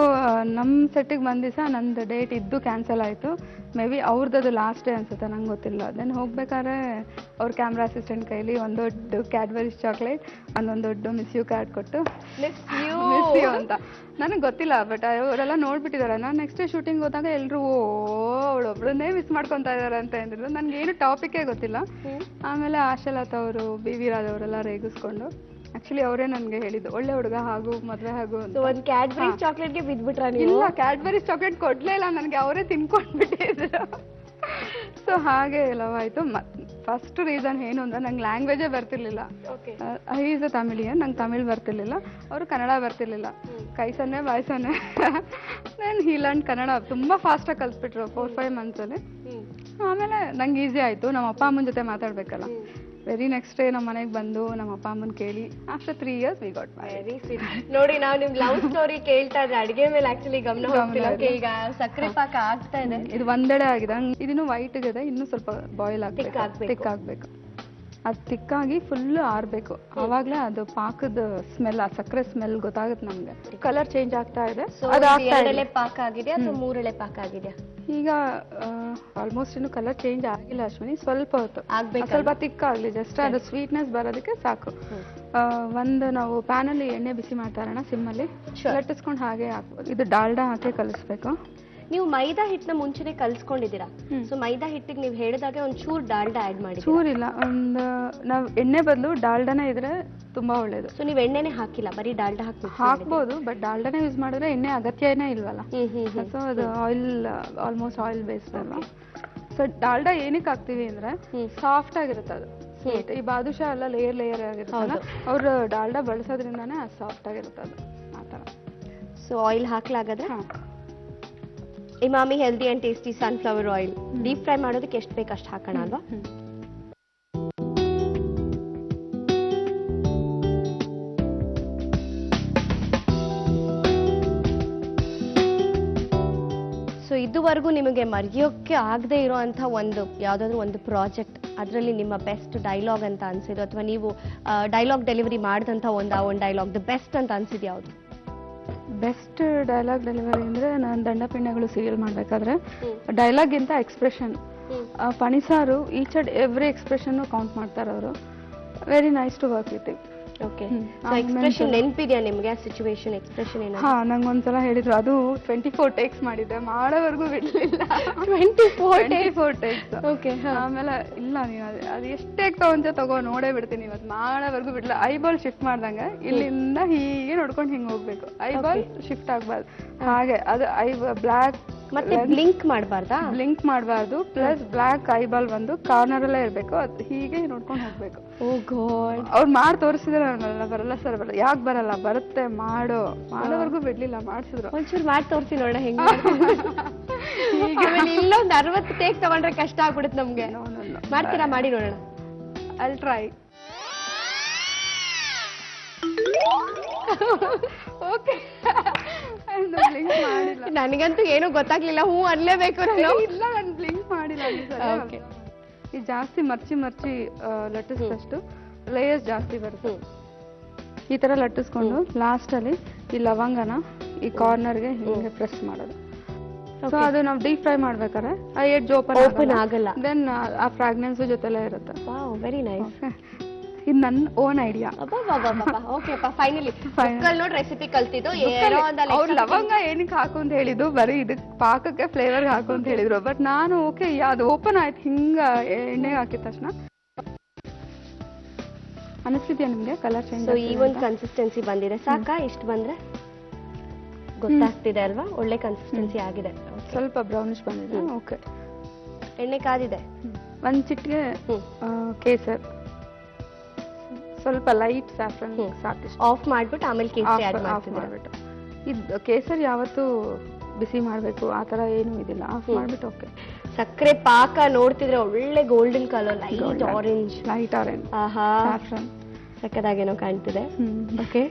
ನಮ್ಮ ಸೆಟ್ಟಿಗೆ ಬಂದ ದಿವಸ ನಂದು ಡೇಟ್ ಇದ್ದು ಕ್ಯಾನ್ಸಲ್ ಆಯಿತು. ಮೇ ಬಿ ಅವ್ರದ್ದು ಲಾಸ್ಟ್ ಡೇ ಅನ್ಸುತ್ತೆ, ನಂಗೆ ಗೊತ್ತಿಲ್ಲ. ದೆನ್ ಹೋಗ್ಬೇಕಾದ್ರೆ ಅವ್ರ ಕ್ಯಾಮ್ರಾ ಅಸಿಸ್ಟೆಂಟ್ ಕೈಲಿ ಒಂದು ದೊಡ್ಡ ಕ್ಯಾಡ್ಬರೀಸ್ ಚಾಕ್ಲೇಟ್, ಒಂದೊಂದು ದೊಡ್ಡ ಮಿಸ್ ಯು ಕಾರ್ಡ್ ಕೊಟ್ಟು ಮಿಸ್ ಯು ಅಂತ. ನನಗೆ ಗೊತ್ತಿಲ್ಲ, ಬಟ್ ಅವರೆಲ್ಲ ನೋಡ್ಬಿಟ್ಟಿದ್ದಾರೆ. ನಾನು ನೆಕ್ಸ್ಟ್ ಡೇ ಶೂಟಿಂಗ್ ಹೋದಾಗ ಎಲ್ಲರೂ ಅವಳೊಬ್ರನ್ನೇ ಮಿಸ್ ಮಾಡ್ಕೊತಾ ಇದ್ದಾರೆ ಅಂತ ಅಂದಿದ್ರು. ನನಗೇನು ಟಾಪಿಕೇ ಗೊತ್ತಿಲ್ಲ. ಆಮೇಲೆ ಆಶಾಲತಾ ಅವರು, ಬಿ ವಿ ರಾಜ್ ಅವರೆಲ್ಲ ರೇಗಿಸ್ಕೊಂಡು ಆಕ್ಚುಲಿ ಅವರೇ ನನಗೆ ಹೇಳಿದ್ದು, ಒಳ್ಳೆ ಹುಡುಗ ಹಾಗೂ ಮದುವೆ ಹಾಗೂ ಅಂತ. ಒಂದು ಕ್ಯಾಡ್ಬರೀಸ್ ಚಾಕ್ಲೇಟ್ಗೆ ಬಿದ್ಬಿಟ್ರ ನೀವು? ಇಲ್ಲ, ಕ್ಯಾಡ್ಬರೀಸ್ ಚಾಕ್ಲೇಟ್ ಕೊಡ್ಲೇ ಇಲ್ಲ ನನಗೆ, ಅವರೇ ತಿನ್ಕೊಂಡ್ಬಿಟ್ಟಿದ್ರು. ಸೊ ಹಾಗೆ ಲವ್ ಆಯಿತು. ಫಸ್ಟ್ ರೀಸನ್ ಏನು ಅಂದ್ರೆ ನಂಗೆ ಲ್ಯಾಂಗ್ವೇಜೇ ಬರ್ತಿರ್ಲಿಲ್ಲ. ಐ ಈಸ್ ಅ ತಮಿಳಿಯನ್, ನಂಗೆ ತಮಿಳ್ ಬರ್ತಿರ್ಲಿಲ್ಲ, ಅವರು ಕನ್ನಡ ಬರ್ತಿರ್ಲಿಲ್ಲ. ಕೈ ಸೊನ್ನೆ ಬಾಯ್ ಸೊನ್ನೆ. ನಾನು ಹಿ ಲರ್ನ್ ಕನ್ನಡ ತುಂಬ ಫಾಸ್ಟಾಗಿ ಕಲಿಸ್ಬಿಟ್ರು 4-5 ಮಂತ್ಸಲ್ಲಿ. ಆಮೇಲೆ ನಂಗೆ ಈಸಿ ಆಯಿತು. ನಮ್ಮ ಅಪ್ಪ ಅಮ್ಮನ ಜೊತೆ ಮಾತಾಡಬೇಕಲ್ಲ. ವೆರಿ ನೆಕ್ಸ್ಟ್ ಡೇ ನಮ್ಮ ಮನೆಗೆ ಬಂದು ನಮ್ಮ ಅಪ್ಪ ಅಮ್ಮನ ಕೇಳಿ after 3 years we got married. Very sweet. ನೋಡಿ, ನಾವು ನಿಮ್ ಲವ್ ಸ್ಟೋರಿ ಕೇಳ್ತಾ ಇದ್ರೆ ಅಡಿಗೆ ಮೇಲೆ ಆಕ್ಚುಲಿ ಗಮನ ಹೋಗ್ತಿಲ್ಲ. ಓಕೆ, ಈಗ ಸಕ್ಕರೆ ಪಾಕ ಆಗ್ತಾ ಇದೆ. ಇದು ಒಂದೆಡೆ ಆಗಿದೆ, ಇದಿನ್ನು ವೈಟ್ ಇದೆ, ಇನ್ನೂ ಸ್ವಲ್ಪ ಬಾಯ್ಲ್ ಆಗಬೇಕು, ತಿಕ್ ಆಗಬೇಕು. ಅದು ತಿಕ್ಕಾಗಿ ಫುಲ್ ಆರಬೇಕು. ಆವಾಗಲೇ ಅದು ಪಾಕದ ಸ್ಮೆಲ್, ಆ ಸಕ್ಕರೆ ಸ್ಮೆಲ್ ಗೊತ್ತಾಗುತ್ತೆ ನಮಗೆ. ಕಲರ್ ಚೇಂಜ್ ಆಗ್ತಾ ಇದೆ. ಅದು 2 ಎಳೆ ಪಾಕ ಆಗಿದೆಯಾ ಅಥವಾ 3 ಎಳೆ ಪಾಕ ಆಗಿದೆಯಾ? ಈಗ ಆಲ್ಮೋಸ್ಟ್ ಇನ್ನು ಕಲರ್ ಚೇಂಜ್ ಆಗಿಲ್ಲ ಅಶ್ವಿನಿ, ಸ್ವಲ್ಪ ಹೊತ್ತು ಆಗ್ಬೇಕು, ಸ್ವಲ್ಪ ತಿಕ್ಕಾಗ್ಲಿ, ಜಸ್ಟ್ ಅದು ಸ್ವೀಟ್ನೆಸ್ ಬರೋದಕ್ಕೆ ಸಾಕು. ಒಂದು ನಾವು ಪ್ಯಾನಲ್ಲಿ ಎಣ್ಣೆ ಬಿಸಿ ಮಾಡ್ತಾ ಇರೋಣ, ಸಿಮ್ಮಲ್ಲಿ ಲಟ್ಟಿಸ್ಕೊಂಡು ಹಾಗೆ ಹಾಕ್ಬೋದು. ಇದು ಡಾಲ್ಡಾ ಹಾಕಿ ಕಲಿಸ್ಬೇಕು. ನೀವು ಮೈದಾ ಹಿಟ್ಟನ್ನ ಮುಂಚೆನೆ ಕಲ್ಸ್ಕೊಂಡಿದ್ದೀರಾ. ಸೊ ಮೈದಾ ಹಿಟ್ಟಿಗೆ ನೀವು ಹೇಳಿದಾಗೆ ಒಂದು ಚೂರು ಡಾಲ್ಡಾ ಆಡ್ ಮಾಡಿ. ಚೂರಿಲ್ಲ, ಒಂದು ನಾವು ಎಣ್ಣೆ ಬದಲು ಡಾಲ್ಡಾನೇ ಇದ್ರೆ ತುಂಬಾ ಒಳ್ಳೇದು. ಸೊ ನೀವು ಎಣ್ಣೆನೇ ಹಾಕಿಲ್ಲ, ಬರೀ ಡಾಲ್ಡಾ ಹಾಕ್ಬೋದು, ಬಟ್ ಡಾಲ್ಡಾನೇ ಯೂಸ್ ಮಾಡಿದ್ರೆ ಎಣ್ಣೆ ಅಗತ್ಯನೇ ಇಲ್ವಲ್ಲ. ಸೊ ಅದು ಆಯಿಲ್, ಆಲ್ಮೋಸ್ಟ್ ಆಯಿಲ್ ಬೇಸ್ಡ್ ಅಲ್ಲ. ಸೊ ಡಾಲ್ಡಾ ಏನಕ್ಕೆ ಹಾಕ್ತೀವಿ ಅಂದ್ರೆ ಸಾಫ್ಟ್ ಆಗಿರುತ್ತೆ ಅದು. ಈ ಬಾದುಷಾ ಎಲ್ಲ ಲೇಯರ್ ಆಗಿರುತ್ತಲ್ಲ, ಅವ್ರು ಡಾಲ್ಡಾ ಬಳಸೋದ್ರಿಂದಾನೇ ಅದು ಸಾಫ್ಟ್ ಆಗಿರುತ್ತೆ ಅದು, ಆ ಥರ. ಸೊ ಆಯಿಲ್ ಹಾಕ್ಲಾಗದ್ರೆ Emami healthy and tasty sunflower oil deep fry ಮಾಡೋದಕ್ಕೆ ಎಷ್ಟು ಬೇಕು ಅಷ್ಟು ಹಾಕೋಣ ಅಲ್ವಾ? ಸೊ ಇದುವರೆಗೂ ನಿಮಗೆ ಮರೆಯೋಕ್ಕೆ ಆಗದೆ ಇರೋಂಥ ಯಾವುದಾದ್ರೂ ಒಂದು ಪ್ರಾಜೆಕ್ಟ್, ಅದರಲ್ಲಿ ನಿಮ್ಮ ಬೆಸ್ಟ್ ಡೈಲಾಗ್ ಅಂತ ಅನ್ಸಿದ್ದು, ಅಥವಾ ನೀವು ಡೈಲಾಗ್ ಡೆಲಿವರಿ ಮಾಡಿದಂಥ ಒಂದು ಡೈಲಾಗ್ ದ ಬೆಸ್ಟ್ ಅಂತ ಅನ್ಸಿದ್ದು ಯಾವುದು? ಬೆಸ್ಟ್ ಡೈಲಾಗ್ ಡೆಲಿವರಿ ಅಂದರೆ ನಾನು ದಂಡಪಿಂಡಗಳು ಸೀರಿಯಲ್ ಮಾಡಬೇಕಾದ್ರೆ ಡೈಲಾಗಿಂತ expression, Phani sir each and every ಎಕ್ಸ್ಪ್ರೆಷನ್ನು ಕೌಂಟ್ ಮಾಡ್ತಾರೆ ಅವರು. Very nice to work with. Okay. Expression ನೆನಪಿದ್ಯಾ ನಿಮ್ಗೆ? ಆ ಸಿಚುವೇಶನ್ ಎಕ್ಸ್ಪ್ರೆಷನ್ ಏನು? ಹಾ, ನಂಗೆ ಒಂದ್ಸಲ ಹೇಳಿದ್ರು, ಅದು 24 ಟೇಕ್ಸ್ ಮಾಡಿದ್ದೆ, ಮಾಡೋವರೆಗೂ ಬಿಡ್ಲಿಲ್ಲ. 24 ಟೇಕ್ಸ್. ಓಕೆ. ಆಮೇಲೆ ಇಲ್ಲ ನೀನು ಅದು ಎಷ್ಟು ಟೇಕ್ ತಗೋ ನೋಡೇ ಬಿಡ್ತೀನಿ ಇವತ್ತು, ಮಾಡೋವರೆಗೂ ಬಿಡ್ಲಿಲ್ಲ. ಐಬಾಲ್ ಶಿಫ್ಟ್ ಮಾಡ್ದಂಗೆ ಇಲ್ಲಿಂದ ಹೀಗೆ ನೋಡ್ಕೊಂಡು ಹಿಂಗೆ ಹೋಗ್ಬೇಕು, ಐಬಾಲ್ ಶಿಫ್ಟ್ ಆಗ್ಬಾರ್ದು. ಹಾಗೆ ಅದು ಬ್ಲಾಕ್ ಮತ್ತೆ ಬ್ಲಿಂಕ್ ಮಾಡಬಾರ್ದಾ? ಬ್ಲಿಂಕ್ ಮಾಡಬಾರ್ದು. ಪ್ಲಸ್ ಬ್ಲಾಕ್ ಐಬಾಲ್ ಒಂದು ಕಾರ್ನರ್ ಅಲ್ಲೇ ಇರ್ಬೇಕು, ಅದು ಹೀಗೆ ನೋಡ್ಕೊಂಡು ಹೋಗ್ಬೇಕು. ಓ ಗಾಡ್. ಅವ್ರು ಮಾಡಿ ತೋರಿಸಿದ್ರೆ ನನಗೆಲ್ಲ ಬರಲ್ಲ ಸರ್, ಬರಲ್ಲ. ಯಾಕೆ ಬರಲ್ಲ? ಬರುತ್ತೆ, ಮಾಡೋವರೆಗೂ ಬಿಡ್ಲಿಲ್ಲ, ಮಾಡಿಸಿದ್ರು. ಒಂಚೂರು ಮಾಡಿ ತೋರಿಸಿ ನೋಡೋಣ ಹೆಂಗೆ. ಇಲ್ಲೊಂದು 60 ಟೇಕ್ ತಗೊಂಡ್ರೆ ಕಷ್ಟ ಆಗ್ಬಿಡುತ್ತೆ ನಮ್ಗೆ. ಮಾಡ್ತೀರಾ? ಮಾಡಿ ನೋಡೋಣ. I'll try. ಓಕೆ. ನನಗಂತೂ ಏನೂ ಗೊತ್ತಾಗ್ಲಿಲ್ಲ, ಹೂ ಅನ್ಲೇಬೇಕು ನಾನು. ಇಲ್ಲ, ನಾನು ಬ್ಲಿಂಕ್ ಮಾಡಿಲ್ಲ. ಇದು ಜಾಸ್ತಿ ಮರ್ಚಿ ಲಟ್ಟಿಸಿದಷ್ಟು ಲೇಯರ್ಸ್ ಜಾಸ್ತಿ ಬರುತ್ತೆ. ಈ ತರ ಲಟ್ಟಿಸ್ಕೊಂಡು ಲಾಸ್ಟ್ ಅಲ್ಲಿ ಈ ಲವಂಗನ ಈ ಕಾರ್ನರ್ಗೆ ಹಿಂಗೆ ಪ್ರೆಸ್ ಮಾಡೋದು. ಸೊ ಅದು ನಾವು ಡೀಪ್ ಫ್ರೈ ಮಾಡ್ಬೇಕಾದ್ರೆ ಆ ಎಡ್ಜ್ ಓಪನ್ ಆಗಲ್ಲ. ದೆನ್ ಆ ಫ್ರಾಗ್ನೆನ್ಸ್ ಜೊತೆಲೇ ಇರುತ್ತೆ. Wow, very nice. ಇದು ನನ್ನ ಓನ್ ಐಡಿಯಾ. ಓಕೆ, ಫೈನಲಿ ನೋಡಿ ರೆಸಿಪಿ ಕಲ್ತಿದ್ದು. ಅವ್ರು ಲವಂಗ ಏನಕ್ಕೆ ಹಾಕು ಅಂತ ಹೇಳಿದ್ದು, ಬರೀ ಇದಕ್ಕೆ ಪಾಕಕ್ಕೆ ಫ್ಲೇವರ್ ಹಾಕು ಅಂತ ಹೇಳಿದ್ರು. ಬಟ್ ನಾನು ಓಕೆ, ಅದು ಓಪನ್ ಆಯ್ತು ಹಿಂಗ ಎಣ್ಣೆಗೆ ಹಾಕಿದ ತಕ್ಷಣ. ಅನಿಸ್ತಿದ್ಯಾ ನಿಮ್ಗೆ ಕಲರ್ ಚೇಂಜ್? ಸೊ ಈ ಒಂದು ಕನ್ಸಿಸ್ಟೆನ್ಸಿ ಬಂದಿದೆ, ಸಾಕಾ? ಇಷ್ಟು ಬಂದ್ರೆ ಗೊತ್ತಾಗ್ತಿದೆ ಅಲ್ವಾ? ಒಳ್ಳೆ ಕನ್ಸಿಸ್ಟೆನ್ಸಿ ಆಗಿದೆ. ಸ್ವಲ್ಪ ಬ್ರೌನಿಶ್ ಬಂದಿದೆ. ಓಕೆ, ಎಣ್ಣೆ ಕಾದಿದೆ. ಒಂದ್ ಚಿಟಿಕೆ ಕೇಸರ್, ಸ್ವಲ್ಪ ಲೈಟ್ ಸ್ಯಾಫ್ರನ್ ಸಾಕಿಷ್ಟು. ಆಫ್ ಮಾಡ್ಬಿಟ್ಟು ಆಮೇಲೆ ಕೇಸರಿ ಆಡ್ ಮಾಡ್ಬಿಟ್ಟು. ಇದು ಕೇಸರಿ ಯಾವತ್ತು ಬಿಸಿ ಮಾಡ್ಬೇಕು ಆ ತರ ಏನು ಇದಿಲ್ಲ, ಆಫ್ ಮಾಡ್ಬಿಟ್ಟು. ಓಕೆ. ಸಕ್ಕರೆ ಪಾಕ ನೋಡ್ತಿದ್ರೆ ಒಳ್ಳೆ ಗೋಲ್ಡನ್ ಕಲರ್, ಲೈಟ್ ಆರೆಂಜ್. ಆಹಾ, ಸ್ಯಾಫ್ರನ್ ಸಕ್ಕದಾಗೇನೋ ಕಾಣ್ತಿದೆ. ಓಕೆ,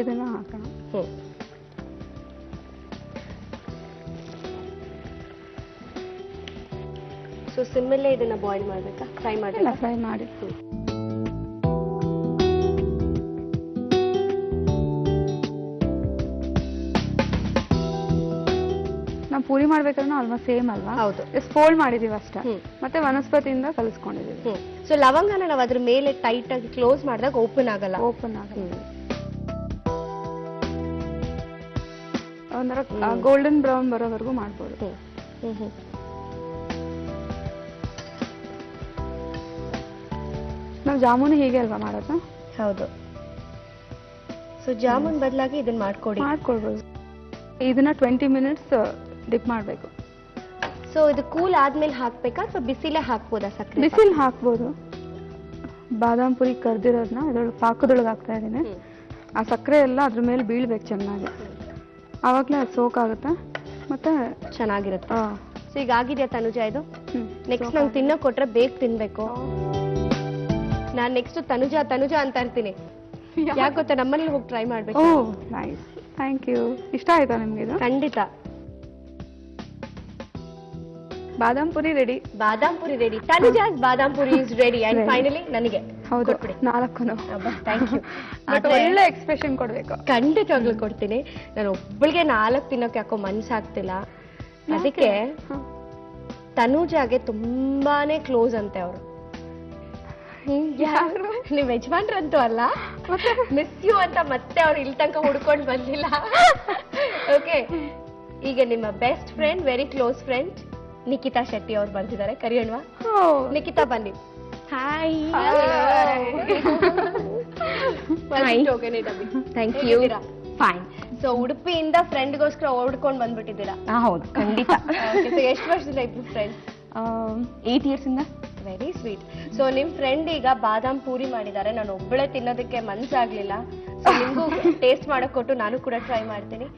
ಇದನ್ನ ಹಾಕೋಣ. ಸೊ ಸಿಮ್ಮಲ್ಲೇ ಇದನ್ನ ಬಾಯ್ಲ್ ಮಾಡ್ಬೇಕಾ? ಫ್ರೈ ಮಾಡ್ಬೇಕಾ? ಫ್ರೈ ಮಾಡಿ. ನಾವು ಪೂರಿ ಮಾಡ್ಬೇಕಾದ್ರೆ ಆಲ್ಮೋಸ್ಟ್ ಸೇಮ್ ಅಲ್ವಾ? ಹೌದು. ಫೋಲ್ಡ್ ಮಾಡಿದೀವಿ ಅಷ್ಟೇ, ಮತ್ತೆ ವನಸ್ಪತಿಯಿಂದ ಕಲಿಸ್ಕೊಂಡಿದೀವಿ. ಸೊ ಲವಂಗನ ನಾವು ಅದ್ರ ಮೇಲೆ ಟೈಟ್ ಆಗಿ ಕ್ಲೋಸ್ ಮಾಡಿದಾಗ ಓಪನ್ ಆಗಲ್ಲ. ಒಂಥರ ಗೋಲ್ಡನ್ ಬ್ರೌನ್ ಬರೋವರೆಗೂ ಮಾಡ್ಬೋದು. ನಾವು ಜಾಮೂನು ಹೀಗೆ ಅಲ್ವಾ ಮಾಡೋದು? ಹೌದು. ಸೊ ಜಾಮೂನ್ ಬದಲಾಗಿ ಇದನ್ನ ಮಾಡ್ಕೊಳ್ಬೋದು. ಇದನ್ನ 20 ಮಿನಿಟ್ಸ್ ಡಿಪ್ ಮಾಡಬೇಕು. ಸೊ ಇದು ಕೂಲ್ ಆದ್ಮೇಲೆ ಹಾಕ್ಬೇಕಾ ಅಥವಾ ಬಿಸಿಲೇ ಹಾಕ್ಬೋದಾ? ಸಕ್ಕರೆ ಬಿಸಿಲ್ ಹಾಕ್ಬೋದು. ಬಾದಾಮ್ ಪುರಿ ಕರ್ದಿರೋದನ್ನ ಇದ್ರೊಳಗೆ ಪಾಕದೊಳಗೆ ಹಾಕ್ತಾ ಇದೀನಿ. ಆ ಸಕ್ಕರೆ ಎಲ್ಲ ಅದ್ರ ಮೇಲೆ ಬೀಳ್ಬೇಕು ಚೆನ್ನಾಗಿ, ಆವಾಗಲೇ ಅದು ಸೋಕ್ ಆಗುತ್ತೆ ಮತ್ತೆ ಚೆನ್ನಾಗಿರುತ್ತೆ. ಸೊ ಈಗ ಆಗಿದೆಯಾ ತನುಜಾ ಇದು? ನೆಕ್ಸ್ಟ್ ನಂಗೆ ತಿನ್ನೋಕೆ ಕೊಟ್ರೆ ಬೇಗ ತಿನ್ಬೇಕು. ನಾನು ನೆಕ್ಸ್ಟ್ ತನುಜಾ ಅಂತ ಇರ್ತೀನಿ. ಯಾಕೆ ಗೊತ್ತಾ, ನಮ್ಮನೇಲಿ ಹೋಗಿ ಟ್ರೈ ಮಾಡ್ಬೇಕು. Nice, thank you. ಇಷ್ಟ ಆಯ್ತಾ ನಿಮ್ಗೆ ಇದು? ಖಂಡಿತ. ಬಾದಾಮ್ Puri ready. ತನುಜಾಸ್ badam Puri is ready. And finally ನನಗೆ ಹೌದು 4. Thank you. ಒಳ್ಳೆ ಎಕ್ಸ್ಪ್ರೆಷನ್ ಕೊಡ್ಬೇಕು. ಖಂಡಿತವಾಗ್ಲೂ ಕೊಡ್ತೀನಿ. ನಾನು ಒಬ್ಬಳಿಗೆ 4 ತಿನ್ನೋಕೆ ಯಾಕೋ ಮನ್ಸಾಗ್ತಿಲ್ಲ. ಅದಕ್ಕೆ ತನುಜಾಗೆ ತುಂಬಾನೇ ಕ್ಲೋಸ್ ಅಂತೆ ಅವರು. ನೀವ್ ಯಜಮಾನ್ರಂತೂ ಅಲ್ಲ, ಮಿಸ್ ಯು ಅಂತ ಮತ್ತೆ ಅವ್ರು ಇಲ್ಲಿ ತನಕ ಹುಡ್ಕೊಂಡು ಬಂದಿಲ್ಲ. ಓಕೆ, ಈಗ ನಿಮ್ಮ best friend, very close friend Nikhita Shetty ಅವ್ರು ಬಂದಿದ್ದಾರೆ. ಕರಿಯೋಣವಾ? ನಿಖಿತಾ ಬನ್ನಿ. Hi. Thank you. Fine. So ಉಡುಪಿಯಿಂದ ಫ್ರೆಂಡ್ಗೋಸ್ಕರ ಓಡ್ಕೊಂಡು ಬಂದ್ಬಿಟ್ಟಿದ್ದೀರಾ? ಹೌದು, ಖಂಡಿತ. ಎಷ್ಟು ವರ್ಷದಿಂದ ಇಬ್ರು ಫ್ರೆಂಡ್ಸ್? 8 years ಇಂದ. Very sweet. ಸೊ ನಿಮ್ ಫ್ರೆಂಡ್ ಈಗ ಬಾದಾಮ್ ಪೂರಿ ಮಾಡಿದ್ದಾರೆ. ನಾನು ಒಬ್ಬಳೆ ತಿನ್ನೋದಕ್ಕೆ ಮನ್ಸಾಗ್ಲಿಲ್ಲ. ಸೊ ನಿಮ್ಗೂ ಟೇಸ್ಟ್ ಮಾಡಕ್ ಕೊಟ್ಟು ನಾನು ಕೂಡ ಟ್ರೈ ಮಾಡ್ತೀನಿ.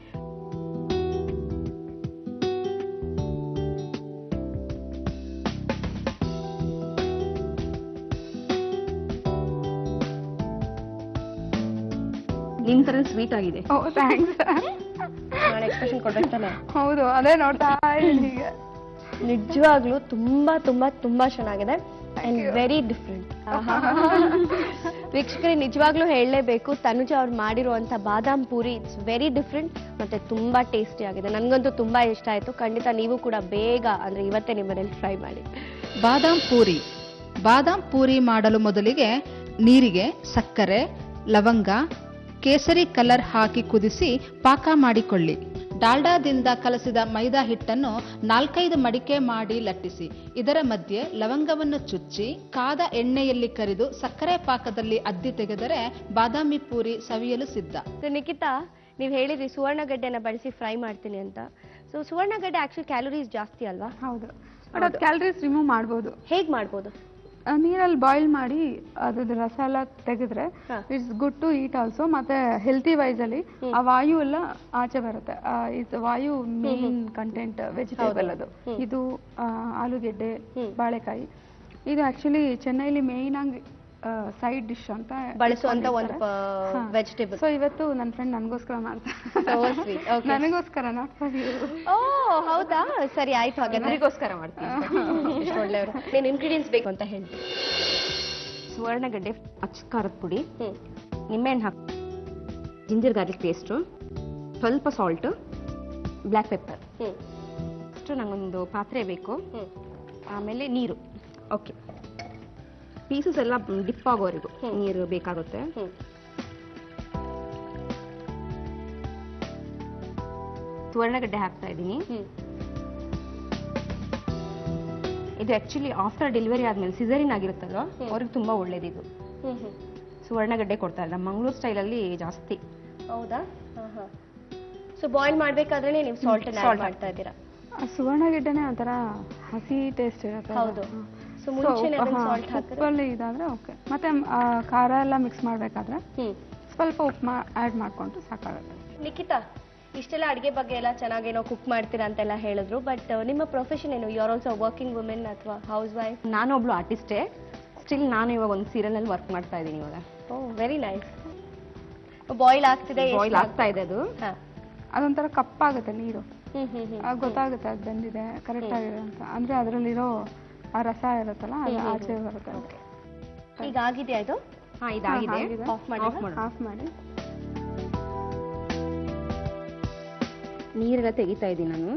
ನಿಮ್ ತರ ಸ್ವೀಟ್ ಆಗಿದೆ. ಥ್ಯಾಂಕ್ಸ್. ನಾನು ಎಕ್ಸ್ಪ್ರೆಷನ್ ಕೊಡ್ಬೇಕು ತಾನೆ? ಹೌದು, ಅದೇ ನೋಡ್ತಾ ಇದ್ದೀನಿ. ನಿಜವಾಗ್ಲೂ ತುಂಬಾ ತುಂಬಾ ತುಂಬಾ ಚೆನ್ನಾಗಿದೆ ಅಂಡ್ ವೆರಿ ಡಿಫ್ರೆಂಟ್. ವೀಕ್ಷಕರಿಗೆ ನಿಜವಾಗ್ಲೂ ಹೇಳಲೇಬೇಕು, ತನುಜಾ ಅವ್ರು ಮಾಡಿರುವಂತ ಬಾದಾಮ್ ಪೂರಿ ಇಟ್ಸ್ ವೆರಿ ಡಿಫ್ರೆಂಟ್ ಮತ್ತೆ ತುಂಬಾ ಟೇಸ್ಟಿ ಆಗಿದೆ. ನನ್ಗಂತೂ ತುಂಬಾ ಇಷ್ಟ ಆಯ್ತು. ಖಂಡಿತ ನೀವು ಕೂಡ ಬೇಗ ಅಂದ್ರೆ ಇವತ್ತೇ ನಿಮ್ಮ ಮನೇಲಿ ಟ್ರೈ ಮಾಡಿ. ಬಾದಾಮ್ ಪೂರಿ ಮಾಡಲು ಮೊದಲಿಗೆ ನೀರಿಗೆ ಸಕ್ಕರೆ, ಲವಂಗ, ಕೇಸರಿ ಕಲರ್ ಹಾಕಿ ಕುದಿಸಿ ಪಾಕ ಮಾಡಿಕೊಳ್ಳಿ. ಡಾಲ್ಡಾದಿಂದ ಕಲಸಿದ ಮೈದಾ ಹಿಟ್ಟನ್ನು 4-5 ಮಡಿಕೆ ಮಾಡಿ ಲಟ್ಟಿಸಿ ಇದರ ಮಧ್ಯೆ ಲವಂಗವನ್ನು ಚುಚ್ಚಿ ಕಾದ ಎಣ್ಣೆಯಲ್ಲಿ ಕರಿದು ಸಕ್ಕರೆ ಪಾಕದಲ್ಲಿ ಅದ್ದಿ ತೆಗೆದರೆ ಬಾದಾಮಿ ಪೂರಿ ಸವಿಯಲು ಸಿದ್ಧ. ಸೊ ನಿಖಿತಾ, ನೀವು ಹೇಳಿದ್ರಿ ಸುವರ್ಣಗಡ್ಡೆನ ಬಳಸಿ ಫ್ರೈ ಮಾಡ್ತೀನಿ ಅಂತ. ಸೊ ಸುವರ್ಣಗಡ್ಡೆ ಆಕ್ಚುಲಿ ಕ್ಯಾಲೋರೀಸ್ ಜಾಸ್ತಿ ಅಲ್ವಾ? ಹೌದು, ಬಟ್ ಅದು ಕ್ಯಾಲರೀಸ್ ರಿಮೂವ್ ಮಾಡ್ಬೋದು. ಹೇಗ್ ಮಾಡ್ಬೋದು? ನೀರಲ್ಲಿ ಬಾಯ್ಲ್ ಮಾಡಿ ಅದ್ರದ್ದು ರಸ ಎಲ್ಲ ತೆಗೆದ್ರೆ it's good to eat also. ಮತ್ತೆ ಹೆಲ್ತಿ ವೈಸ್ ಅಲ್ಲಿ ಆ ವಾಯು ಎಲ್ಲ ಆಚೆ ಬರುತ್ತೆ. ಇದು ವಾಯು ಮೇನ್ ಕಂಟೆಂಟ್ ವೆಜಿಟೇಬಲ್ ಅದು. ಇದು ಆಲೂಗೆಡ್ಡೆ, ಬಾಳೆಕಾಯಿ, ಇದು ಆಕ್ಚುಲಿ ಚೆನ್ನೈಲಿ ಮೇನ್ ಆಗಿ ಸೈಡ್ ಡಿಶ್ ಅಂತ ಬಳಸುವಂತ ಒಂದು ವೆಜಿಟೇಬಲ್. ಸೊ ಇವತ್ತು ನನ್ನ ಫ್ರೆಂಡ್ ನನಗೋಸ್ಕರ ಮಾಡ್ತಾರೆ. ನನಗೋಸ್ಕರ, ನಾಟ್ ಫಾರ್ ಯು. ಓ ಹೌದಾ, ಸರಿ ಆಯ್ತು. ಹಾಗೆ ನನಗೋಸ್ಕರ ಮಾಡ್ತೀನಿ. ಒಳ್ಳೆಯವರು. ನೀನು ಇಂಗ್ರೀಡಿಯೆಂಟ್ಸ್ ಬೇಕು ಅಂತ ಹೇಳ್ತೀನಿ. ಸುವರ್ಣಗಡ್ಡೆ, ಅಚ್ಚ ಖಾರದ ಪುಡಿ, ನಿಂಬೆಹಣ್ಣು ಹಾಕಿ, ಜಿಂಜರ್ ಗಾರ್ಲಿಕ್ ಪೇಸ್ಟು, ಸ್ವಲ್ಪ ಸಾಲ್ಟು, ಬ್ಲ್ಯಾಕ್ ಪೆಪ್ಪರ್. ಅಷ್ಟು ನಂಗೊಂದು ಪಾತ್ರೆ ಬೇಕು, ಆಮೇಲೆ ನೀರು. ಓಕೆ, ಪೀಸಸ್ ಎಲ್ಲ ಡಿಪ್ ಆಗೋವರೆಗೂ ನೀರು ಬೇಕಾಗುತ್ತೆ. ಸುವರ್ಣಗಡ್ಡೆ ಹಾಕ್ತಾ ಇದ್ದೀನಿ. ಇದು ಆಕ್ಚುಲಿ ಆಫ್ಟರ್ ಡೆಲಿವರಿ ಆದ್ಮೇಲೆ ಸಿಸರಿನ್ ಆಗಿರುತ್ತಲ್ವ, ಅವ್ರಿಗೆ ತುಂಬಾ ಒಳ್ಳೇದಿದು. ಸುವರ್ಣಗಡ್ಡೆ ಕೊಡ್ತಾ ಇಲ್ಲ, ಮಂಗಳೂರು ಸ್ಟೈಲಲ್ಲಿ ಜಾಸ್ತಿ. ಹೌದಾ? ಸೊ ಬಾಯ್ಲ್ ಮಾಡ್ಬೇಕಾದ್ರೆ ನೀವು ಸಾಲ್ಟ್ ಮಾಡ್ತಾ ಇದ್ದೀರಾ? ಸುವರ್ಣಗೆಡ್ಡೆನೆ ಒಂಥರ ಹಸಿ ಟೇಸ್ಟ್ ಇರುತ್ತೆ. ಹೌದು. ಸೊ ಮುಂಚೆನೇ ಸಾಲ್ಟ್ ಹಾಕಿದ್ರೆ ಉಪ್ಪಲ್ಲಿ ಇದಾದ್ರೆ ಓಕೆ. ಮತ್ತೆ ಖಾರ ಎಲ್ಲ ಮಿಕ್ಸ್ ಮಾಡ್ಬೇಕಾದ್ರೆ ಸ್ವಲ್ಪ ಉಪ್ಪು ಆ್ಯಡ್ ಮಾಡ್ಕೊಂಡು ಸಾಕಾಗುತ್ತೆ. ನಿಖಿತಾ, ಇಷ್ಟೆಲ್ಲ ಅಡುಗೆ ಬಗ್ಗೆ ಎಲ್ಲ ಚೆನ್ನಾಗೇನೋ ಕುಕ್ ಮಾಡ್ತೀರಾ ಅಂತೆಲ್ಲ ಹೇಳಿದ್ರು, ಬಟ್ ನಿಮ್ಮ ಪ್ರೊಫೆಷನ್ ಏನು? You are also working women ಅಥವಾ ಹೌಸ್ ವೈಫ್? ನಾನೊಬ್ಳು ಆರ್ಟಿಸ್ಟೇ. ಸ್ಟಿಲ್ ನಾನು ಇವಾಗ ಒಂದು ಸೀರಿಯಲ್ ವರ್ಕ್ ಮಾಡ್ತಾ ಇದ್ದೀನಿ ಇವಾಗ. Oh very nice. ಬಾಯ್ಲ್ ಆಗ್ತಿದೆ, ಬಾಯ್ಲ್ ಆಗ್ತಾ ಇದೆ ಅದು. ಅದೊಂಥರ ಕಪ್ಪಾಗುತ್ತೆ ನೀರು, ಗೊತ್ತಾಗುತ್ತೆ ಅದು ಬೆಂದಿದೆ ಕರೆಕ್ಟ್ ಆಗಿದೆ ಅಂತ. ಅಂದ್ರೆ ಅದರಲ್ಲಿರೋ ಆ ರಸ ಇರುತ್ತಲ್ಲ, ಅದು ಆಚೆ ಬರುತ್ತೆ. ಈಗ ಆಗಿದೆಯಾ ಇದು? ಹಾ, ಇದಾಗಿದೆ. ಆಫ್ ಮಾಡಿ ನೀರೆಲ್ಲ ತೆಗಿತಾ ಇದ್ದೀನಿ ನಾನು.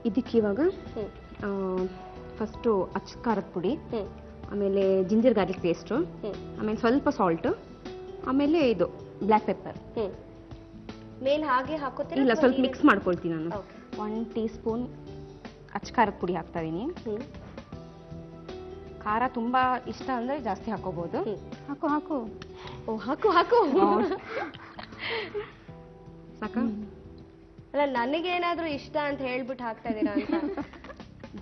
ಇದಕ್ಕೆ ಇವಾಗ ಫಸ್ಟು ಅಚ್ಚ ಖಾರದ ಪುಡಿ, ಆಮೇಲೆ ಜಿಂಜರ್ ಗಾರ್ಲಿಕ್ ಪೇಸ್ಟು, ಆಮೇಲೆ ಸ್ವಲ್ಪ ಸಾಲ್ಟು, ಆಮೇಲೆ ಇದು ಬ್ಲ್ಯಾಕ್ ಪೆಪ್ಪರ್. ಮೇಲೆ ಹಾಗೆ ಹಾಕೋತೀರಾ? ಇಲ್ಲ, ಸ್ವಲ್ಪ ಮಿಕ್ಸ್ ಮಾಡ್ಕೊಳ್ತೀನಿ ನಾನು. 1 ಟೀ ಸ್ಪೂನ್ ಅಚ್ಚ ಖಾರದ ಪುಡಿ ಹಾಕ್ತಾ ಇದೀನಿ. ಖಾರ ತುಂಬಾ ಇಷ್ಟ ಅಂದ್ರೆ ಜಾಸ್ತಿ ಹಾಕೋಬಹುದು. ಹಾಕು. ಓ ಹಾಕು ಸಾಕ? ಅಲ್ಲ, ನನಗೇನಾದ್ರೂ ಇಷ್ಟ ಅಂತ ಹೇಳ್ಬಿಟ್ಟು ಹಾಕ್ತಾ ಇದೀರಾ ಅಂತ.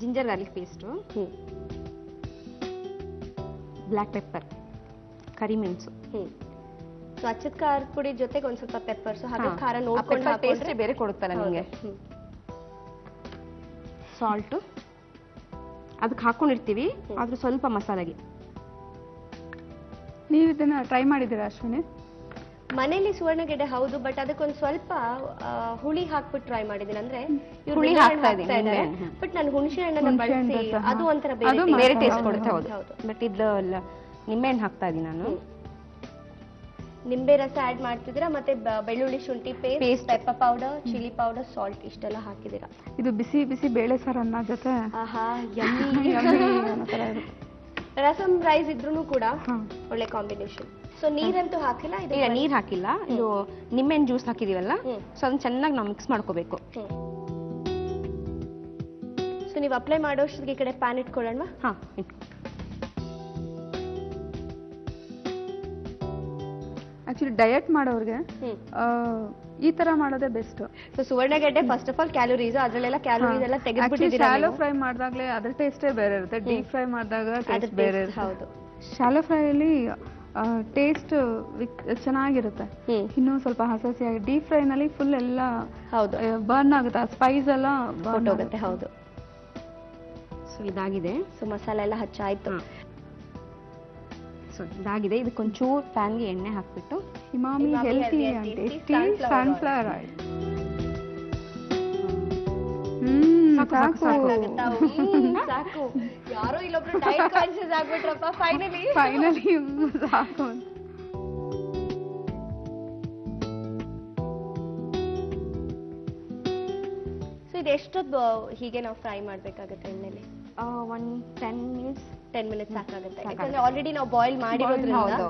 Ginger garlic paste, black pepper, ಕರಿಮೆಣಸು. ಸೊ ಅಚ್ಚದ ಖಾರದ ಪುಡಿ ಜೊತೆಗೆ ಒಂದ್ ಸ್ವಲ್ಪ ಪೆಪ್ಪರ್ಸ್ ಹಾಕಿ ಖಾರ ನೋಡ್ಕೊಂಡು ಟೇಸ್ಟ್ ಬೇರೆ ಕೊಡುತ್ತಲ್ಲ ನಿಮಗೆ. ಸಾಲ್ಟು ಅದಕ್ಕೆ ಹಾಕೊಂಡಿರ್ತೀವಿ, ಆದ್ರೂ ಸ್ವಲ್ಪ ಮಸಾಲೆಗೆ. ನೀವು ಇದನ್ನ ಟ್ರೈ ಮಾಡಿದ್ದೀರಾ ಅಶ್ವಿನಿ? ಮನೇಲಿ ಸುವರ್ಣಗೆಡ್ಡೆ ಹೌದು, ಬಟ್ ಅದಕ್ಕೊಂದು ಸ್ವಲ್ಪ ಹುಳಿ ಹಾಕ್ಬಿಟ್ಟು ಟ್ರೈ ಮಾಡಿದ್ದೀನಿ. ಅಂದ್ರೆ ಹುಳಿ ಹಾಕ್ತಾ ಇದ್ದಾರೆ, ಬಟ್ ನಾನು ಹುಣಸೆ ಹಣ್ಣನ್ನ ಬಳಸಿ ಅದು ಒಂಥರ ಬೇರೆ ಟೇಸ್ಟ್ ಕೊಡುತ್ತೆ. ಹೌದು, ಬಟ್ ಇದು ನಿಂಬೆಹಣ್ಣು ಹಾಕ್ತಾ ಇದ್ದೀನಿ ನಾನು. ನಿಂಬೆ ರಸ ಆಡ್ ಮಾಡ್ತಿದ್ದೀರಾ, ಮತ್ತೆ ಬೆಳ್ಳುಳ್ಳಿ ಶುಂಠಿ paste, pepper powder, chilli powder, salt ಇಷ್ಟೆಲ್ಲ ಹಾಕಿದ್ದೀರಾ. ಇದು ಬಿಸಿ ಬಿಸಿ ಬೇಳೆ ಸಾರನ್ನ ಜೊತೆ ಆಹಾ ರಸಂ ರೈಸ್ ಇದ್ರೂ ಕೂಡ ಒಳ್ಳೆ ಕಾಂಬಿನೇಷನ್. ಸೊ ನೀರಂತೂ ಹಾಕಿಲ್ಲ? ಇದು ನೀರ್ ಹಾಕಿಲ್ಲ, ಇದು ನಿಂಬೆಹಣ್ಣು ಜ್ಯೂಸ್ ಹಾಕಿದೀವಲ್ಲ, ಸೊ ಅದನ್ನ ಚೆನ್ನಾಗಿ ನಾವು ಮಿಕ್ಸ್ ಮಾಡ್ಕೋಬೇಕು. ಸೊ ನೀವು ಅಪ್ಲೈ ಮಾಡೋಷ್ಟಿಗೆ ಈ ಕಡೆ ಪ್ಯಾನ್ ಇಟ್ಕೊಳ್ಳೋಣ. ಹಾ, ಆಕ್ಚುಲಿ ಡಯಟ್ ಮಾಡೋರ್ಗೆ ಈ ತರ ಮಾಡೋದೇ ಬೆಸ್ಟ್. ಸೊ ಸುವರ್ಣಗೆಡ್ಡೆ ಫಸ್ಟ್ ಆಫ್ ಆಲ್ ಕ್ಯಾಲೋರೀಸ್, ಅದ್ರಲ್ಲೆಲ್ಲ ಕ್ಯಾಲೋರೀಸ್ ಎಲ್ಲ ತೆಗೆದುಬಿಟ್ಟಿದ್ದೀರಾ. ಶಾಲೋ ಫ್ರೈ ಮಾಡಿದಾಗಲೇ ಅದ್ರ ಟೇಸ್ಟೇ ಬೇರೆ ಇರುತ್ತೆ, ಡೀಪ್ ಫ್ರೈ ಮಾಡಿದಾಗ ಟೇಸ್ಟ್ ಬೇರೆ ಇರುತ್ತೆ. ಹೌದು, ಶಾಲೋ ಫ್ರೈ ಅಲ್ಲಿ ಟೇಸ್ಟ್ ಚೆನ್ನಾಗಿರುತ್ತೆ, ಇನ್ನೂ ಸ್ವಲ್ಪ ಹಸಿಯಾಗಿ. ಡೀಪ್ ಫ್ರೈ ನಲ್ಲಿ ಫುಲ್ ಎಲ್ಲ ಹೌದು ಬರ್ನ್ ಆಗುತ್ತೆ, ಸ್ಪೈಸ್ ಎಲ್ಲ ಹೊರಟೋಗುತ್ತೆ. ಹೌದು. ಸೊ ಇದಾಗಿದೆ. ಸೊ ಮಸಾಲೆ ಎಲ್ಲ ಹಚ್ಚಾಯ್ತು. ಸೊ ಇದಾಗಿದೆ. ಇದಕ್ಕೊಂಚೂರು ಪ್ಯಾನ್ಗೆ ಎಣ್ಣೆ ಹಾಕ್ಬಿಟ್ಟು Emami healthy and tasty sunflower oil. ಸಾಕು. ಯಾರೋ ಇಲ್ಲೊಬ್ರು ಡಯಟ್ ಕಾನ್ಶಿಯಸ್ ಆಗ್ಬಿಟ್ರಪ್ಪ. ಫೈನಲಿ ಸಾಕು. ಇದು ಎಷ್ಟೊತ್ತು ಹೀಗೆ ನಾವು ಫ್ರೈ ಮಾಡ್ಬೇಕಾಗುತ್ತೆ ಎಣ್ಣೆಲಿ? 10 ಮಿನಿಟ್ಸ್ 10 ಮಿನಿಟ್ಸ್ ಸಾಕಾಗುತ್ತೆ, ಯಾಕಂದ್ರೆ ಆಲ್ರೆಡಿ ನಾವು ಬಾಯ್ಲ್ ಮಾಡಿರೋದ್ರಿಂದ.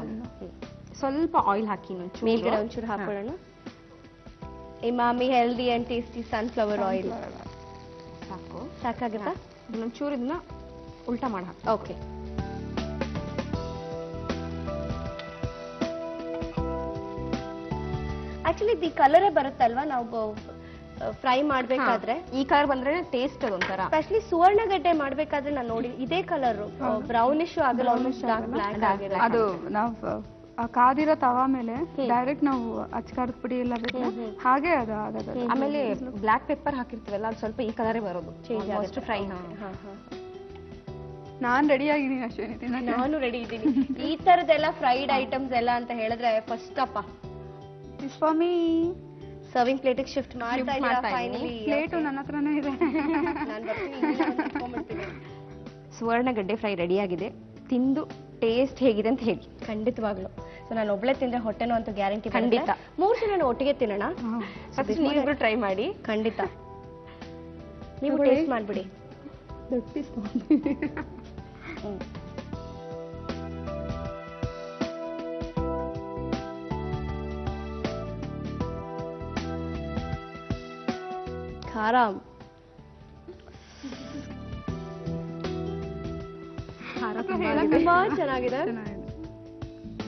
ಸ್ವಲ್ಪ ಆಯಿಲ್ ಹಾಕಿ ಮೇಲ್ಗಡೆ ಒಂಚೂರು ಹಾಕೊಳ್ಳೋಣ. Emami healthy and tasty sunflower oil ಸಾಕು. ಸಾಕಾಗುತ್ತಾ? ಒಂಚೂರು ಇದನ್ನ ಉಲ್ಟಾ ಮಾಡಿ ಹಾಕಿ. ಓಕೆ. ಆಕ್ಚುಲಿ ಈ ಕಲರೇ ಬರುತ್ತಲ್ವಾ ನಾವು ಫ್ರೈ ಮಾಡ್ಬೇಕಾದ್ರೆ? ಈ ಕಲರ್ ಬಂದ್ರೆ ಟೇಸ್ಟ್ ಅದೊಂಥರ. ಸ್ಪೆಷಲಿ ಸುವರ್ಣಗಡ್ಡೆ ಮಾಡ್ಬೇಕಾದ್ರೆ ನಾನು ನೋಡಿ ಇದೇ ಕಲರ್ ಬ್ರೌನಿಶ್ ಆಗಲ್ಲ, ಆಲ್ಮೋಸ್ಟ್ ಡಾರ್ಕ್ ಬ್ಲಾಕ್ ಆಗಿರೋ. ಅದು ನಾವು ಕಾದಿರೋ ತವಾ ಮೇಲೆ ಡೈರೆಕ್ಟ್ ನಾವು ಅಚ್ಕಾರದ ಪುಡಿ ಎಲ್ಲ ಬಿಟ್ಟು ಹಾಗೆ ಅದು ಆಗೋದು. ಆಮೇಲೆ ಬ್ಲಾಕ್ ಪೆಪ್ಪರ್ ಹಾಕಿರ್ತೀವಲ್ಲ ಅದು ಸ್ವಲ್ಪ ಈ ಕಲರೇ ಬರೋದು, ಚೇಂಜ್ ಆಗುತ್ತೆ ಫ್ರೈ. ನಾನ್ ರೆಡಿ ಆಗಿದ್ದೀನಿ ಅಶ್ವಿನಿ. ನಾನು ರೆಡಿ ಇದ್ದೀನಿ. ಈ ತರದೆಲ್ಲ ಫ್ರೈಡ್ ಐಟಮ್ಸ್ ಎಲ್ಲ ಅಂತ ಹೇಳಿದ್ರೆ ಫಸ್ಟ್ ಅಪ್ಪ ಸ್ವಾಮಿ ಸರ್ವಿಂಗ್ ಪ್ಲೇಟಿಗೆ ಶಿಫ್ಟ್ ಮಾಡ್ತಾ ಇದ್ದೀರಾ ಫೈನಲಿ? ಪ್ಲೇಟು ನನ್ನ ಹತ್ರನೇ ಇದೆ. ನಾನು ಬರ್ತೀನಿ, ಇಲ್ಲಿಂದ ಒಂದು ಇಟ್ಕೊಂಡ್ಬಿಡ್ತೀನಿ. ಸುವರ್ಣಗಡ್ಡೆ ಫ್ರೈ ರೆಡಿ ಆಗಿದೆ. ತಿಂದು ಟೇಸ್ಟ್ ಹೇಗಿದೆ ಅಂತ ಹೇಳಿ. ಖಂಡಿತವಾಗ್ಲು. ಸೊ ನಾನು ಒಬ್ಳೆ ತಿಂದ್ರೆ ಹೊಟ್ಟೆನೋ ಅಂತ ಗ್ಯಾರಂಟಿ. ಖಂಡಿತ. 3 ಜನ ಒಟ್ಟಿಗೆ ತಿನ್ನೋಣ. ಫಸ್ಟ್ ನೀವಿಬ್ರು ಟ್ರೈ ಮಾಡಿ. ಖಂಡಿತ. ನೀವು ಟೇಸ್ಟ್ ಮಾಡ್ಬಿಡಿ. ಖಾರ ತುಂಬಾ ಚೆನ್ನಾಗಿದೆ.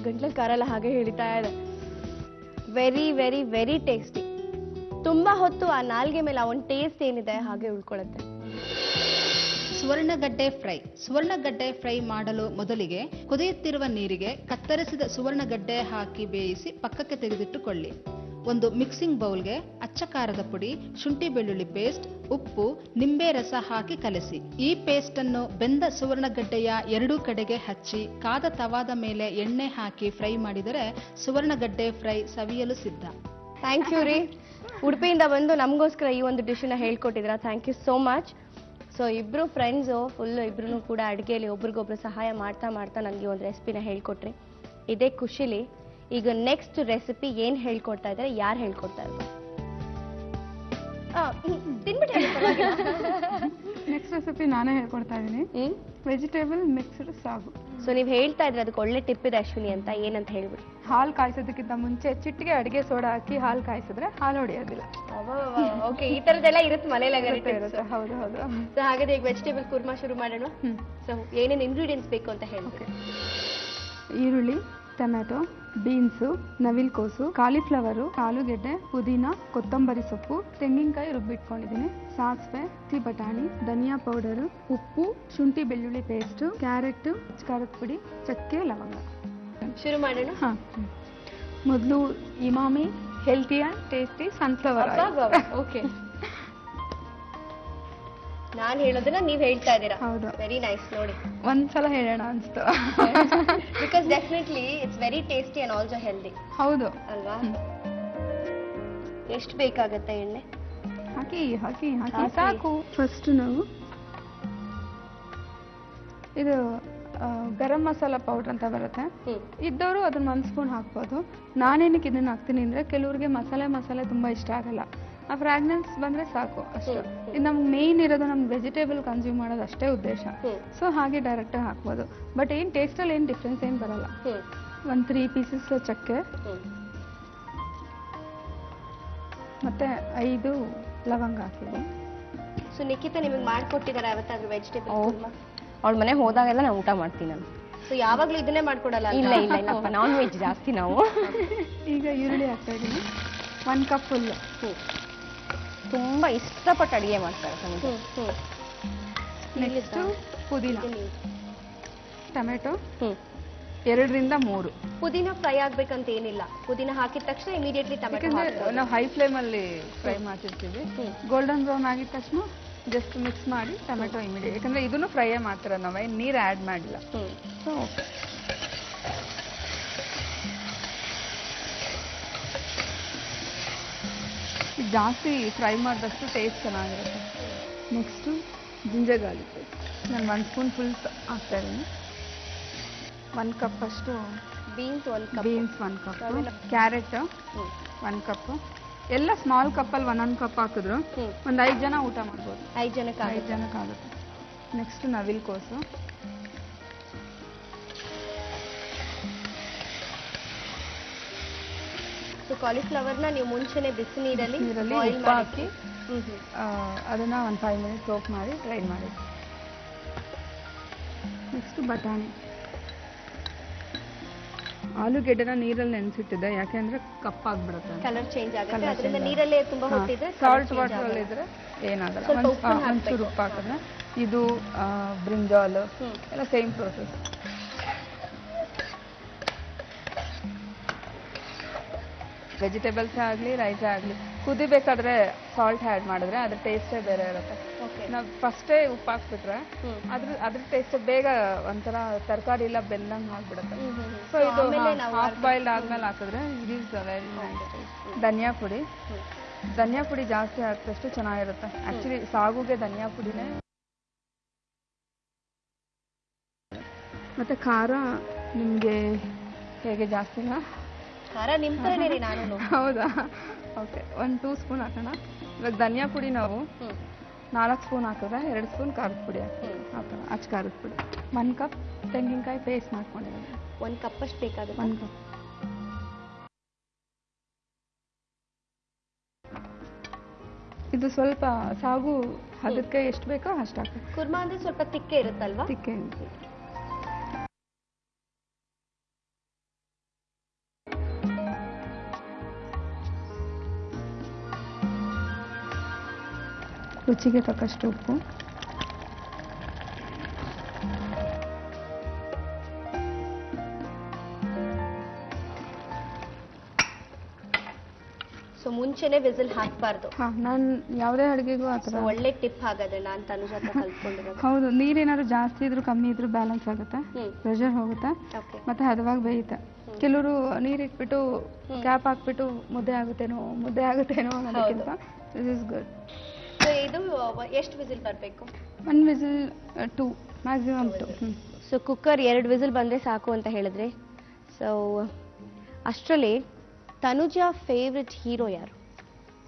ಗಂಟ್ಲ ಖಾರ ಎಲ್ಲ ಹಾಗೆ ಹೇಳಿತಾ ಇದೆ. Very very very tasty. ತುಂಬಾ ಹೊತ್ತು ಆ ನಾಲ್ಗೆ ಮೇಲೆ ಆ ಒಂದು ಟೇಸ್ಟ್ ಏನಿದೆ ಹಾಗೆ ಉಳ್ಕೊಳ್ಳುತ್ತೆ. ಸುವರ್ಣಗಡ್ಡೆ ಫ್ರೈ ಮಾಡಲು ಮೊದಲಿಗೆ ಕುದಿಯುತ್ತಿರುವ ನೀರಿಗೆ ಕತ್ತರಿಸಿದ ಸುವರ್ಣಗಡ್ಡೆ ಹಾಕಿ ಬೇಯಿಸಿ ಪಕ್ಕಕ್ಕೆ ತೆಗೆದಿಟ್ಟುಕೊಳ್ಳಿ. ಒಂದು ಮಿಕ್ಸಿಂಗ್ ಬೌಲ್ಗೆ ಅಚ್ಚ ಖಾರದ ಪುಡಿ, ಶುಂಠಿ ಬೆಳ್ಳುಳ್ಳಿ ಪೇಸ್ಟ್, ಉಪ್ಪು, ನಿಂಬೆ ರಸ ಹಾಕಿ ಕಲಸಿ. ಈ ಪೇಸ್ಟ್ ಅನ್ನು ಬೆಂದ ಸುವರ್ಣಗಡ್ಡೆಯ ಎರಡೂ ಕಡೆಗೆ ಹಚ್ಚಿ ಕಾದ ತವಾದ ಮೇಲೆ ಎಣ್ಣೆ ಹಾಕಿ ಫ್ರೈ ಮಾಡಿದರೆ ಸುವರ್ಣಗಡ್ಡೆ ಫ್ರೈ ಸವಿಯಲು ಸಿದ್ಧ. ಥ್ಯಾಂಕ್ ಯು ರೀ. ಉಡುಪಿಯಿಂದ ಬಂದು ನಮಗೋಸ್ಕರ ಈ ಒಂದು ಡಿಶನ್ನ ಹೇಳ್ಕೊಟ್ಟಿದ್ರ. Thank you so much. So ಇಬ್ರು ಫ್ರೆಂಡ್ಸು ಫುಲ್ ಇಬ್ರು ಕೂಡ ಅಡುಗೆಯಲ್ಲಿ ಒಬ್ರಿಗೊಬ್ರು ಸಹಾಯ ಮಾಡ್ತಾ ಮಾಡ್ತಾ ನನಗೆ ಒಂದು ರೆಸಿಪಿನ ಹೇಳ್ಕೊಟ್ರಿ. ಇದೇ ಖುಷಿಲಿ ಈಗ ನೆಕ್ಸ್ಟ್ ರೆಸಿಪಿ ಏನ್ ಹೇಳ್ಕೊಡ್ತಾ ಇದ್ದಾರೆ, ಯಾರು ಹೇಳ್ಕೊಡ್ತಾ ಇದ್ದಾರೆ? ನೆಕ್ಸ್ಟ್ ರೆಸಿಪಿ ನಾನೇ ಹೇಳ್ಕೊಡ್ತಾ ಇದ್ದೀನಿ. ವೆಜಿಟೇಬಲ್ ಮಿಕ್ಸ್ಡ್ ಸಾಗು. ಸೊ ನೀವು ಹೇಳ್ತಾ ಇದ್ರೆ ಅದಕ್ಕೆ ಒಳ್ಳೆ ಟಿಪ್ ಇದೆ ಅಶ್ವಿನಿ ಅಂತ. ಏನಂತ ಹೇಳ್ಬಿಡಿ. ಹಾಲು ಕಾಯಿಸೋದಕ್ಕಿಂತ ಮುಂಚೆ ಚಿಟ್ಟಿಗೆ ಅಡಿಗೆ ಸೋಡಾ ಹಾಕಿ ಹಾಲು ಕಾಯಿಸಿದ್ರೆ ಹಾಲು ಹೊಡೆಯೋದಿಲ್ಲ. ಓಕೆ, ಈ ತರದೆಲ್ಲ ಇರುತ್ತೆ ಮನೇಲಿ. ಹೌದು ಹೌದು. ಸೊ ಹಾಗಾದ್ರೆ ಈಗ ವೆಜಿಟೇಬಲ್ ಕುರ್ಮಾ ಶುರು ಮಾಡೋಣ. ಸೊ ಏನೇನು ಇಂಗ್ರೀಡಿಯೆಂಟ್ಸ್ ಬೇಕು ಅಂತ ಹೇಳ್ತೀವಿ? ಈರುಳ್ಳಿ, ಟೊಮ್ಯಾಟೊ, ಬೀನ್ಸು, ನವಿಲ್ಕೋಸು, ಕಾಲಿಫ್ಲವರು, ಆಲೂಗೆಡ್ಡೆ, ಪುದೀನ, ಕೊತ್ತಂಬರಿ ಸೊಪ್ಪು, ತೆಂಗಿನಕಾಯಿ ರುಬ್ಬಿಟ್ಕೊಂಡಿದ್ದೀನಿ, ಸಾಸಿವೆ, ಹಸಿ ಬಟಾಣಿ, ಧನಿಯಾ ಪೌಡರು, ಉಪ್ಪು, ಶುಂಠಿ ಬೆಳ್ಳುಳ್ಳಿ ಪೇಸ್ಟು, ಕ್ಯಾರೆಟ್, ಖಾರದ ಪುಡಿ, ಚಕ್ಕೆ, ಲವಂಗ. ಶುರು ಮಾಡೋಣ. ಹಾಂ, ಮೊದಲು Emami healthy and tasty sunflower. Okay, ನಾನು ಹೇಳೋದನ್ನ ನೀವು ಹೇಳ್ತಾ ಇದ್ದೀರಾ. ಹೌದು. Very nice. ನೋಡಿ, ಒಂದ್ಸಲ ಹೇಳೋಣ ಅನ್ಸ್ತು. Because definitely it's very tasty and also healthy. ಹೌದು ಅಲ್ವಾ? ಎಷ್ಟು ಬೇಕಾಗತ್ತೆ ಎಣ್ಣೆ? ಹಾಕಿ ಹಾಕಿ ಹಾಕಿ ಸಾಕು. ಫಸ್ಟ್ ನಾವು ಇದು ಗರಂ ಮಸಾಲ ಪೌಡರ್ ಅಂತ ಬರುತ್ತೆ. ಇದ್ದವರು ಅದನ್ನ 1 ಸ್ಪೂನ್ ಹಾಕ್ಬೋದು. ನಾನೇನಕ್ಕೆ ಇದನ್ನ ಹಾಕ್ತೀನಿ ಅಂದ್ರೆ ಕೆಲವ್ರಿಗೆ ಮಸಾಲೆ ತುಂಬಾ ಇಷ್ಟ ಆಗಲ್ಲ. ಆ ಫ್ರಾಗ್ನೆನ್ಸ್ ಬಂದ್ರೆ ಸಾಕು ಅಷ್ಟು. ಇದು ನಮ್ಗೆ ಮೇನ್ ಇರೋದು ನಮ್ಗೆ ವೆಜಿಟೇಬಲ್ ಕನ್ಸ್ಯೂಮ್ ಮಾಡೋದು ಅಷ್ಟೇ ಉದ್ದೇಶ. ಸೊ ಹಾಗೆ ಡೈರೆಕ್ಟ್ ಹಾಕ್ಬೋದು. ಬಟ್ ಏನ್ ಟೇಸ್ಟಲ್ಲಿ ಏನು ಡಿಫ್ರೆನ್ಸ್ ಏನು ಬರಲ್ಲ. 3 ಪೀಸಸ್ ಚಕ್ಕೆ ಮತ್ತೆ 5 ಲವಂಗ ಹಾಕಿದ್ವಿ. ಸೊ ನಿಖಿತಾ ನಿಮಗೆ ಮಾಡ್ಕೊಟ್ಟಿದ್ದಾರೆ ಯಾವತ್ತಾದ್ರೂ ವೆಜಿಟೇಬಲ್ ಕುರ್ಮಾ? ಅವಳ ಮನೆ ಹೋದಾಗೆಲ್ಲ ನಾನು ಊಟ ಮಾಡ್ತೀನಿ ನಾನು. ಸೊ ಯಾವಾಗ್ಲೂ ಇದನ್ನೇ ಮಾಡ್ಕೊಡಲ್ಲ? ಇಲ್ಲ ಇಲ್ಲ ಇಲ್ಲಪ್ಪ, ನಾನ್ ವೆಜ್ ಜಾಸ್ತಿ ನಾವು. ಈಗ ಈರುಳ್ಳಿ ಹಾಕ್ತಾ ಇದ್ದೀನಿ 1 ಕಪ್ ಫುಲ್. ತುಂಬಾ ಇಷ್ಟಪಟ್ಟು ಅಡಿಗೆ ಮಾಡ್ತಾರೆ. ನೆಕ್ಸ್ಟ್ ಪುದೀನ, ಟೊಮೆಟೊ 2 ರಿಂದ 3. ಪುದೀನ ಫ್ರೈ ಆಗ್ಬೇಕಂತ ಏನಿಲ್ಲ. ಪುದೀನ ಹಾಕಿದ ತಕ್ಷಣ ಇಮಿಡಿಯೇಟ್ಲಿ ಟೊಮೆಟೊ ನಾವು ಹೈ ಫ್ಲೇಮ್ ಅಲ್ಲಿ ಫ್ರೈ ಮಾಡ್ತಿರ್ತೀವಿ. ಗೋಲ್ಡನ್ ಬ್ರೌನ್ ಆಗಿದ ತಕ್ಷಣ ಜಸ್ಟ್ ಮಿಕ್ಸ್ ಮಾಡಿ ಟೊಮೆಟೊ ಇಮಿಡಿಯೇಟ್. ಯಾಕಂದ್ರೆ ಇದನ್ನು ಫ್ರೈ ಮಾಡ್ತೀರ ನಾವು, ನೀರು ಆ್ಯಡ್ ಮಾಡಿಲ್ಲ. ಸೊ ಓಕೆ, ಜಾಸ್ತಿ ಫ್ರೈ ಮಾಡಿದಷ್ಟು ಟೇಸ್ಟ್ ಚೆನ್ನಾಗಿರುತ್ತೆ. ನೆಕ್ಸ್ಟು ಜಿಂಜರ್ ಗಾರ್ಲಿಕ್ ಪೇಸ್ಟ್ ನಾನು 1 ಸ್ಪೂನ್ ಫುಲ್ ಹಾಕ್ತಾ ಇದ್ದೀನಿ. 1 ಕಪ್ ಅಷ್ಟು beans, 1 cup beans, 1 cup carrot 1 cup ಎಲ್ಲ ಸ್ಮಾಲ್ ಕಪ್ಪಲ್ಲಿ ಒಂದೊಂದು ಕಪ್ ಹಾಕಿದ್ರು ಒಂದು 5 ಜನ ಊಟ ಮಾಡ್ಬೋದು. 5 ಜನಕ್ಕೆ 5 ಜನಕ್ಕಾಗುತ್ತೆ. ನೆಕ್ಸ್ಟ್ ನವಿಲ್ ಕೋಸು. ಸೊ ಕಾಲಿಫ್ಲವರ್ನ ನೀವು ಮುಂಚೆನೆ ಬಿಸಿ ನೀರಲ್ಲಿ ಬಾಯ್ಲ್ ಉಪ್ಪು ಮಾಡಿ ಹಾಕಿ ಅದನ್ನು ಒಂದು 5 ಮಿನಿಟ್ ಸೋಕ್ ಮಾಡಿ ಡ್ರೈ ಮಾಡಿ. ನೆಕ್ಸ್ಟ್ ಬಟಾಣಿ. ಆಲೂಗೆಡ್ಡೆನ ನೀರಲ್ಲಿ ನೆನೆಸಿಟ್ಟಿದ್ದೆ, ಯಾಕೆಂದ್ರೆ ಕಪ್ಪಾಗ್ಬಿಡುತ್ತೆ, ಕಲರ್ ಚೇಂಜ್ ಆಗುತ್ತೆ. ಅದರಿಂದ ನೀರಲ್ಲೇ ತುಂಬಾ ಹೊತ್ತಿದ್ರೆ ಸಾಲ್ಟ್ ವಾಟರ್ ಇದ್ರೆ ಏನಾಗಲ್ಲ. ಒಂಚೂರು ಉಪ್ಪು ಹಾಕಿದ್ರೆ ಇದು ಬ್ರಿಂಜಾಲ್ ಎಲ್ಲ ಸೇಮ್ ಪ್ರೋಸೆಸ್. ವೆಜಿಟೇಬಲ್ಸೇ ಆಗಲಿ ರೈಸೇ ಆಗಲಿ ಕುದಿಬೇಕಾದ್ರೆ ಸಾಲ್ಟ್ ಆ್ಯಡ್ ಮಾಡಿದ್ರೆ ಅದ್ರ ಟೇಸ್ಟೇ ಬೇರೆ ಇರುತ್ತೆ. ನಾವು ಫಸ್ಟೇ ಉಪ್ಪು ಹಾಕ್ಬಿಟ್ರೆ ಅದ್ರ ಟೇಸ್ಟ್ ಬೇಗ ಒಂಥರ ತರಕಾರಿ ಎಲ್ಲ ಬೆಂದಂಗೆ ಆಗ್ಬಿಡುತ್ತೆ. ಸೊ ಇದು ಹಾಫ್ ಬಾಯ್ಲ್ಡ್ ಆದ್ಮೇಲೆ ಹಾಕಿದ್ರೆ ಇಟ್ ಈಸ್ ವೆರಿ ನೈಸ್. ಧನಿಯಾ ಪುಡಿ ಜಾಸ್ತಿ ಹಾಕಿದಷ್ಟು ಚೆನ್ನಾಗಿರುತ್ತೆ. ಆ್ಯಕ್ಚುಲಿ ಸಾಗುಗೆ ಧನಿಯಾ ಪುಡಿನೇ. ಮತ್ತು ಖಾರ ನಿಮಗೆ ಹೇಗೆ ಜಾಸ್ತಿನಾ? ಖಾರ ನಿಮ್ಮ ಥರನೇ ರೀ ನಾನು. ಹೌದಾ? ಓಕೆ, 1-2 ಸ್ಪೂನ್ ಹಾಕೋಣ. ಇವಾಗ ಧನಿಯಾ ಪುಡಿ ನಾವು 4 ಸ್ಪೂನ್ ಹಾಕಿದ್ರೆ 2 ಸ್ಪೂನ್ ಖಾರದ ಪುಡಿ ಹಾಕ್ತೀವಿ. ಆ ಥರ ಅಚ್ಚ ಖಾರದ ಪುಡಿ. 1 ಕಪ್ ತೆಂಗಿನಕಾಯಿ ಪೇಸ್ಟ್ ಮಾಡ್ಕೊಂಡಿರೋದು. 1 ಕಪ್ ಅಷ್ಟು ಬೇಕಾಗುತ್ತೆ. 1 ಕಪ್. ಇದು ಸ್ವಲ್ಪ ಸಾಗು ಅದಕ್ಕೆ ಎಷ್ಟು ಬೇಕೋ ಅಷ್ಟು ಹಾಕಿ. ಕುರ್ಮಾ ಅಂದ್ರೆ ಸ್ವಲ್ಪ ತಿಕ್ಕೆ ಇರುತ್ತಲ್ವಾ? ತಿಕ್ಕೆ. ರುಚಿಗೆ ತಕ್ಕಷ್ಟು ಉಪ್ಪು. ಸೊ ಮುಂಚೆನೆ ವಿಸಿಲ್ ಹಾಕಬಾರ್ದು. ನಾನು ಯಾವುದೇ ಅಡುಗೆಗೂ ಆ ಥರ ಒಳ್ಳೆ ಟಿಪ್ ಹಾಗಾದ್ರೆ ನಾನು ತನುಜ ಹತ್ರ ಕಲ್ತ್ಕೊಂಡಿರೋದು. ಹೌದು, ನೀರೇನಾದ್ರು ಜಾಸ್ತಿ ಇದ್ರೂ ಕಮ್ಮಿ ಇದ್ರೂ ಬ್ಯಾಲೆನ್ಸ್ ಆಗುತ್ತೆ, ಪ್ರೆಷರ್ ಹೋಗುತ್ತೆ, ಮತ್ತೆ ಹದವಾಗಿ ಬೇಯುತ್ತೆ. ಕೆಲವರು ನೀರಿಟ್ಬಿಟ್ಟು ಕ್ಯಾಪ್ ಹಾಕ್ಬಿಟ್ಟು ಮುದ್ದೆ ಆಗುತ್ತೇನೋ ಅನ್ನೋದಕ್ಕಿಂತ ದಿಸ್ ಇಸ್ ಗುಡ್. ಸೊ ಇದು ಎಷ್ಟು ವಿಸಿಲ್ ಬರಬೇಕು? 1 whistle 2 maximum 2. So cooker 2 whistle ಬಂದರೆ ಸಾಕು ಅಂತ ಹೇಳಿದ್ರೆ. ಸೊ ಅಷ್ಟರಲ್ಲಿ ತನುಜಾ ಫೇವ್ರೆಟ್ ಹೀರೋ ಯಾರು?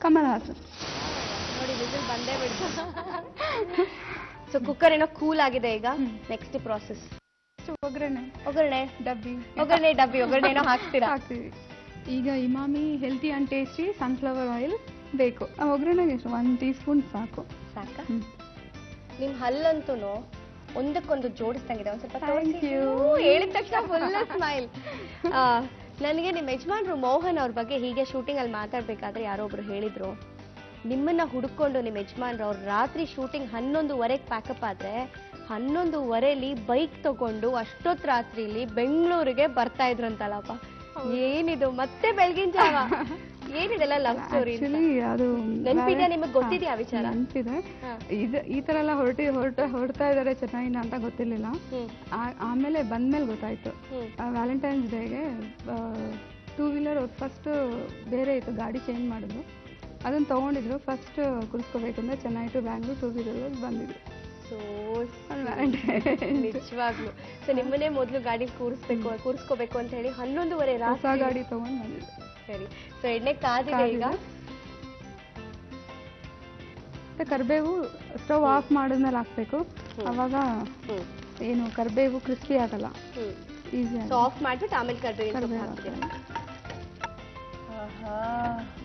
ಕಮಲ್ ಹಾಸನ್. ನೋಡಿ ವಿಸಿಲ್ ಬಂದೇ ಬಿಡ್ತು. ಸೊ ಕುಕ್ಕರ್ ಏನೋ ಕೂಲ್ ಆಗಿದೆ ಈಗ. ನೆಕ್ಸ್ಟ್ ಪ್ರಾಸೆಸ್ ಒಗ್ಗರಣೆ ಡಬ್ಬಿ ಏನೋ ಹಾಕ್ತೀರಾ? ಹಾಕ್ತೀವಿ. ಈಗ Emami healthy and tasty sunflower oil ಬೇಕು. ಒಗ್ಗರಣೆಗೆ ಎಷ್ಟು 1 ಟೀ ಸ್ಪೂನ್ ಸಾಕು. ಸಾಕಾ? ನಿಮ್ಮ ಹಲ್ಲಂತೂ ಒಂದಕ್ಕೊಂದು ಜೋಡಿಸ್ದಂಗಿದೆ. ಒಂದು ಸ್ವಲ್ಪ ಹೇಳಿದ ತಕ್ಷಣ ಫುಲ್ ಸ್ಮೈಲ್. ನನಗೆ ನಿಮ್ಮ ಯಜಮಾನ್ರು ಮೋಹನ್ ಅವ್ರ ಬಗ್ಗೆ ಹೀಗೆ ಶೂಟಿಂಗ್ ಅಲ್ಲಿ ಮಾತಾಡ್ಬೇಕಾದ್ರೆ ಯಾರೋ ಒಬ್ರು ಹೇಳಿದ್ರು, ನಿಮ್ಮನ್ನ ಹುಡುಕೊಂಡು ನಿಮ್ಮ ಯಜಮಾನ್ರು ಅವ್ರು ರಾತ್ರಿ ಶೂಟಿಂಗ್ 11:30 ಪ್ಯಾಕಪ್ ಆದ್ರೆ 11:30 ಬೈಕ್ ತಗೊಂಡು ಅಷ್ಟೊತ್ತು ರಾತ್ರಿಲಿ ಬೆಂಗಳೂರಿಗೆ ಬರ್ತಾ ಇದ್ರಂತಲ್ಲಪ್ಪ. ಏನಿದು ಮತ್ತೆ ಬೆಳಗಿನ ಜಾವ? ಏನಿದೆಲ್ಲ ಲವ್ ಸ್ಟೋರಿ? ಅದು ನೆನಪಿದೆ ನಿಮಗೆ? ಗೊತ್ತಿದೆಯಾ ವಿಚಾರ? ನೆನಪಿದೆ. ಈ ತರ ಎಲ್ಲ ಹೊರಡ್ತಾ ಇದಾರೆ ಚೆನ್ನೈನ ಅಂತ ಗೊತ್ತಿರ್ಲಿಲ್ಲ. ಆಮೇಲೆ ಬಂದ್ಮೇಲೆ ಗೊತ್ತಾಯ್ತು. ವ್ಯಾಲೆಂಟೈನ್ಸ್ ಡೇಗೆ 2 ವೀಲರ್ ಫಸ್ಟ್ ಬೇರೆ ಇತ್ತು, ಗಾಡಿ ಚೇಂಜ್ ಮಾಡಿದ್ರು. ಅದನ್ನ ತಗೊಂಡಿದ್ರು. ಫಸ್ಟ್ ಕುಡಿಸ್ಕೋಬೇಕು ಅಂದ್ರೆ ಚೆನ್ನೈ ಟು ಬ್ಯಾಂಗ್ಳೂರ್ 2 ವೀಲರ್ ಬಂದಿದ್ರು. ನಿಜವಾಗ್ಲು. ಸೊ ನಿಮ್ಮನ್ನೇ ಮೊದಲು ಗಾಡಿ ಕೂರಿಸ್ಕೋಬೇಕು ಅಂತ ಹೇಳಿ 11:30 ಹೊಸ ಗಾಡಿ ತಗೊಂಡ್ ಬಂದಿದ್ರು. ಸರಿ. ಸೊ ಎಣ್ಣೆ ಕಾದಿದೆ ಈಗ. ಕರಿಬೇವು ಸ್ಟವ್ ಆಫ್ ಮಾಡಿದ್ಮೇಲೆ ಹಾಕ್ಬೇಕು. ಅವಾಗ ಏನು ಕರಿಬೇವು ಕ್ರಿಸ್ಪಿ ಆಗಲ್ಲ, ಈಸಿ. ಸೊ ಆಫ್ ಮಾಡ್ಬಿಟ್ಟು ಆಮೇಲೆ ಕರಿಬೇವು ಹಾಕ್ತೀರಾ?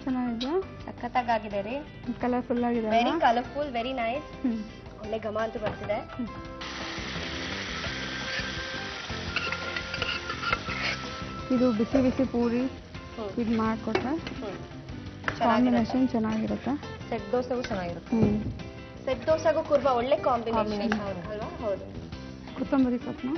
ಚೆನ್ನಾಗಿದೆ, ಸಖತ್ತಾಗಿದೆ ರೀ. ಕಲರ್ಫುಲ್ ಆಗಿದೆ, ವೆರಿ ಕಲರ್ಫುಲ್, ವೆರಿ ನೈಸ್. ಒಳ್ಳೆ ಘಮ ಅಂತೂ ಬರ್ತಿದೆ. ಇದು ಬಿಸಿ ಬಿಸಿ ಪೂರಿ ಇದು ಮಾಡಿಕೊಟ್ರೆ ಕಾಂಬಿನೇಷನ್ ಚೆನ್ನಾಗಿರುತ್ತೆ. ಸೆಟ್ ದೋಸೆಗೂ ಚೆನ್ನಾಗಿರುತ್ತೆ. ಸೆಟ್ ದೋಸೆಗೂ ಕುರ್ಮಾ ಒಳ್ಳೆ ಕಾಂಬಿನೇಷನ್ ಅಲ್ವಾ? ಹೌದು. ಕೊತ್ತಂಬರಿ ಸೊಪ್ಪು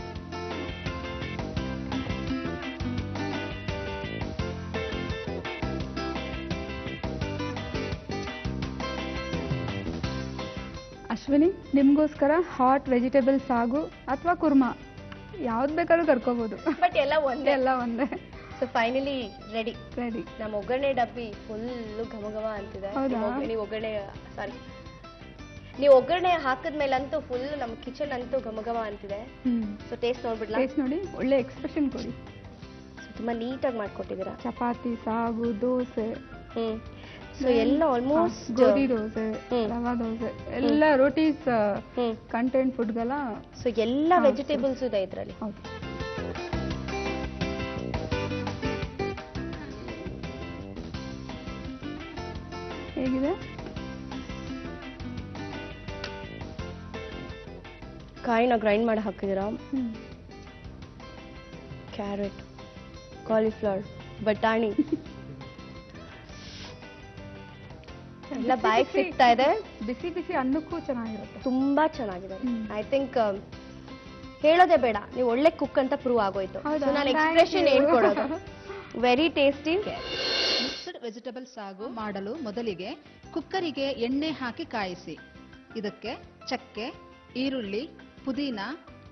ಅಶ್ವಿನಿ, ನಿಮಗೋಸ್ಕರ ಹಾಟ್ ವೆಜಿಟೇಬಲ್ ಸಾಗು ಅಥವಾ ಕುರ್ಮಾ ಯಾವ್ದು ಬೇಕಾದ್ರೂ ಕರ್ಕೋಬಹುದು. ಬಟ್ ಎಲ್ಲ ಒಂದೇ. So finally ready. ನಮ್ಮ ಒಗ್ಗರಣೆ ಡಬ್ಬಿ ಫುಲ್ಲು ಘಮ ಅಂತಿದೆ. ನೀವು ಒಗ್ಗರಣೆ ಹಾಕಿದ್ಮೇಲಂತೂ ಫುಲ್ ನಮ್ಮ ಕಿಚನ್ ಅಂತೂ ಘಮ ಅಂತಿದೆ. So taste ನೋಡ್ಬಿಡ್ಲಾ? ಟೇಸ್ಟ್ ನೋಡಿ, ಒಳ್ಳೆ ಎಕ್ಸ್ಪ್ರೆಷನ್ ಕೊಡಿ. ತುಂಬಾ ನೀಟಾಗಿ ಮಾಡ್ಕೊಟ್ಟಿದ್ದೀರಾ. ಚಪಾತಿ, ಸಾಗು, ದೋಸೆ ಸೊ ಎಲ್ಲ ಆಲ್ಮೋಸ್ಟ್ ಗೋಧಿ ದೋಸೆ ಹ್ಮ್. ರವಾ ದೋಸೆ ಎಲ್ಲ ರೋಟೀಸ್ ಕಂಟೆಂಟ್ ಫುಡ್ಗೆಲ್ಲ ಸೊ ಎಲ್ಲ ವೆಜಿಟೇಬಲ್ಸ್ ಇದೆ ಇದರಲ್ಲಿ. ಹೌದು. ಹೇಗಿದೆ? ಕಾಯಿನ ಗ್ರೈಂಡ್ ಮಾಡಿ ಹಾಕಿದ್ದೀರಾ, ಕ್ಯಾರೆಟ್, ಕಾಲಿಫ್ಲವರ್, ಬಟಾಣಿ ಎಲ್ಲ ಬಾಯಿಗೆ ಸಿಗ್ತಾ ಇದೆ. ಬಿಸಿ ಬಿಸಿ ಅನ್ನಕ್ಕೂ ಚೆನ್ನಾಗಿರುತ್ತೆ. ತುಂಬಾ ಚೆನ್ನಾಗಿದೆ. ಐ ಥಿಂಕ್ ಹೇಳೋದೇ ಬೇಡ, ನೀವು ಒಳ್ಳೆ ಕುಕ್ ಅಂತ ಪ್ರೂವ್ ಆಗೋಯ್ತು. ಹೌದಾ? So, ನಾನು Thank ಎಕ್ಸ್ಪ್ರೆಷನ್ you. ಏನ್ ಕೊಡೋದು? Very tasty. ಮಿಕ್ಸ್ಡ್ ವೆಜಿಟಬಲ್ ಸಾಗು ಮಾಡಲು ಮೊದಲಿಗೆ ಕುಕ್ಕರಿಗೆ ಎಣ್ಣೆ ಹಾಕಿ ಕಾಯಿಸಿ. ಇದಕ್ಕೆ ಚಕ್ಕೆ, ಈರುಳ್ಳಿ, ಪುದೀನ,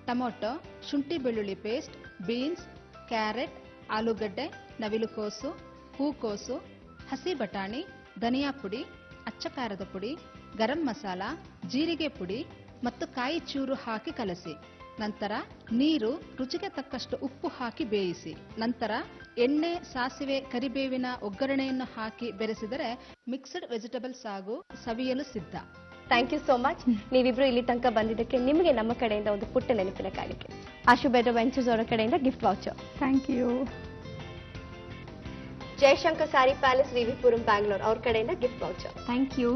ಟೊಮೊಟೊ, ಶುಂಠಿ ಬೆಳ್ಳುಳ್ಳಿ ಪೇಸ್ಟ್, ಬೀನ್ಸ್, ಕ್ಯಾರೆಟ್, ಆಲೂಗಡ್ಡೆ, ನವಿಲುಕೋಸು, ಹೂಕೋಸು, ಹಸಿ ಬಟಾಣಿ, ಧನಿಯಾ ಪುಡಿ, ಅಚ್ಚ ಖಾರದ ಪುಡಿ, ಗರಂ ಮಸಾಲ, ಜೀರಿಗೆ ಪುಡಿ ಮತ್ತು ಕಾಯಿ ಚೂರು ಹಾಕಿ ಕಲಸಿ. ನಂತರ ನೀರು, ರುಚಿಗೆ ತಕ್ಕಷ್ಟು ಉಪ್ಪು ಹಾಕಿ ಬೇಯಿಸಿ. ನಂತರ ಎಣ್ಣೆ, ಸಾಸಿವೆ, ಕರಿಬೇವಿನ ಒಗ್ಗರಣೆಯನ್ನು ಹಾಕಿ ಬೆರೆಸಿದರೆ ಮಿಕ್ಸ್ಡ್ ವೆಜಿಟಬಲ್ ಸಾಗು ಸವಿಯಲು ಸಿದ್ಧ. Thank you so much. ನೀವಿಬ್ರು ಇಲ್ಲಿ ತನಕ ಬಂದಿದ್ದಕ್ಕೆ ನಿಮಗೆ ನಮ್ಮ ಕಡೆಯಿಂದ ಒಂದು ಪುಟ್ಟ ನೆನಪಿನ ಕಾಣಿಕೆ. ಆಶು ಬೆಟರ್ ವೆಂಚರ್ಸ್ ಅವರ ಕಡೆಯಿಂದ gift voucher. Thank you. Jayashankar sari palace, VV Puram, Bangalore ಅವ್ರ ಕಡೆಯಿಂದ ಗಿಫ್ಟ್ ವೌಚರ್. Thank you.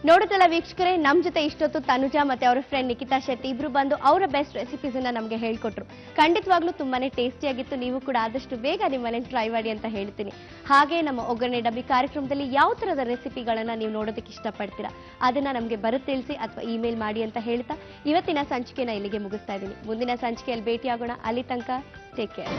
ನೋಡುತ್ತಲ್ಲ ವೀಕ್ಷಕರೇ, ನಮ್ ಜೊತೆ ಇಷ್ಟೊತ್ತು ತನುಜಾ ಮತ್ತೆ ಅವರ ಫ್ರೆಂಡ್ ನಿಖಿತಾ ಶೆಟ್ಟಿ ಇಬ್ರು ಬಂದು ಅವರ ಬೆಸ್ಟ್ ರೆಸಿಪೀಸ್ ಅನ್ನ ನಮಗೆ ಹೇಳ್ಕೊಟ್ರು. ಖಂಡಿತವಾಗ್ಲೂ ತುಂಬಾನೇ ಟೇಸ್ಟಿಯಾಗಿತ್ತು. ನೀವು ಕೂಡ ಆದಷ್ಟು ಬೇಗ ನಿಮ್ಮಲ್ಲಿ ಟ್ರೈ ಮಾಡಿ ಅಂತ ಹೇಳ್ತೀನಿ. ಹಾಗೆ ನಮ್ಮ ಒಗ್ಗರಣೆ ಡಬ್ಬಿ ಕಾರ್ಯಕ್ರಮದಲ್ಲಿ ಯಾವ ತರದ ರೆಸಿಪಿಗಳನ್ನ ನೀವು ನೋಡೋದಕ್ಕೆ ಇಷ್ಟಪಡ್ತೀರಾ ಅದನ್ನ ನಮಗೆ ಬರುತ್ತಿಳಿಸಿ ಅಥವಾ ಇಮೇಲ್ ಮಾಡಿ ಅಂತ ಹೇಳ್ತಾ ಇವತ್ತಿನ ಸಂಚಿಕೆನ ಇಲ್ಲಿಗೆ ಮುಗಿಸ್ತಾ ಇದ್ದೀನಿ. ಮುಂದಿನ ಸಂಚಿಕೆಯಲ್ಲಿ ಭೇಟಿಯಾಗೋಣ. ಅಲ್ಲಿ ತನಕ ಟೇಕ್ ಕೇರ್.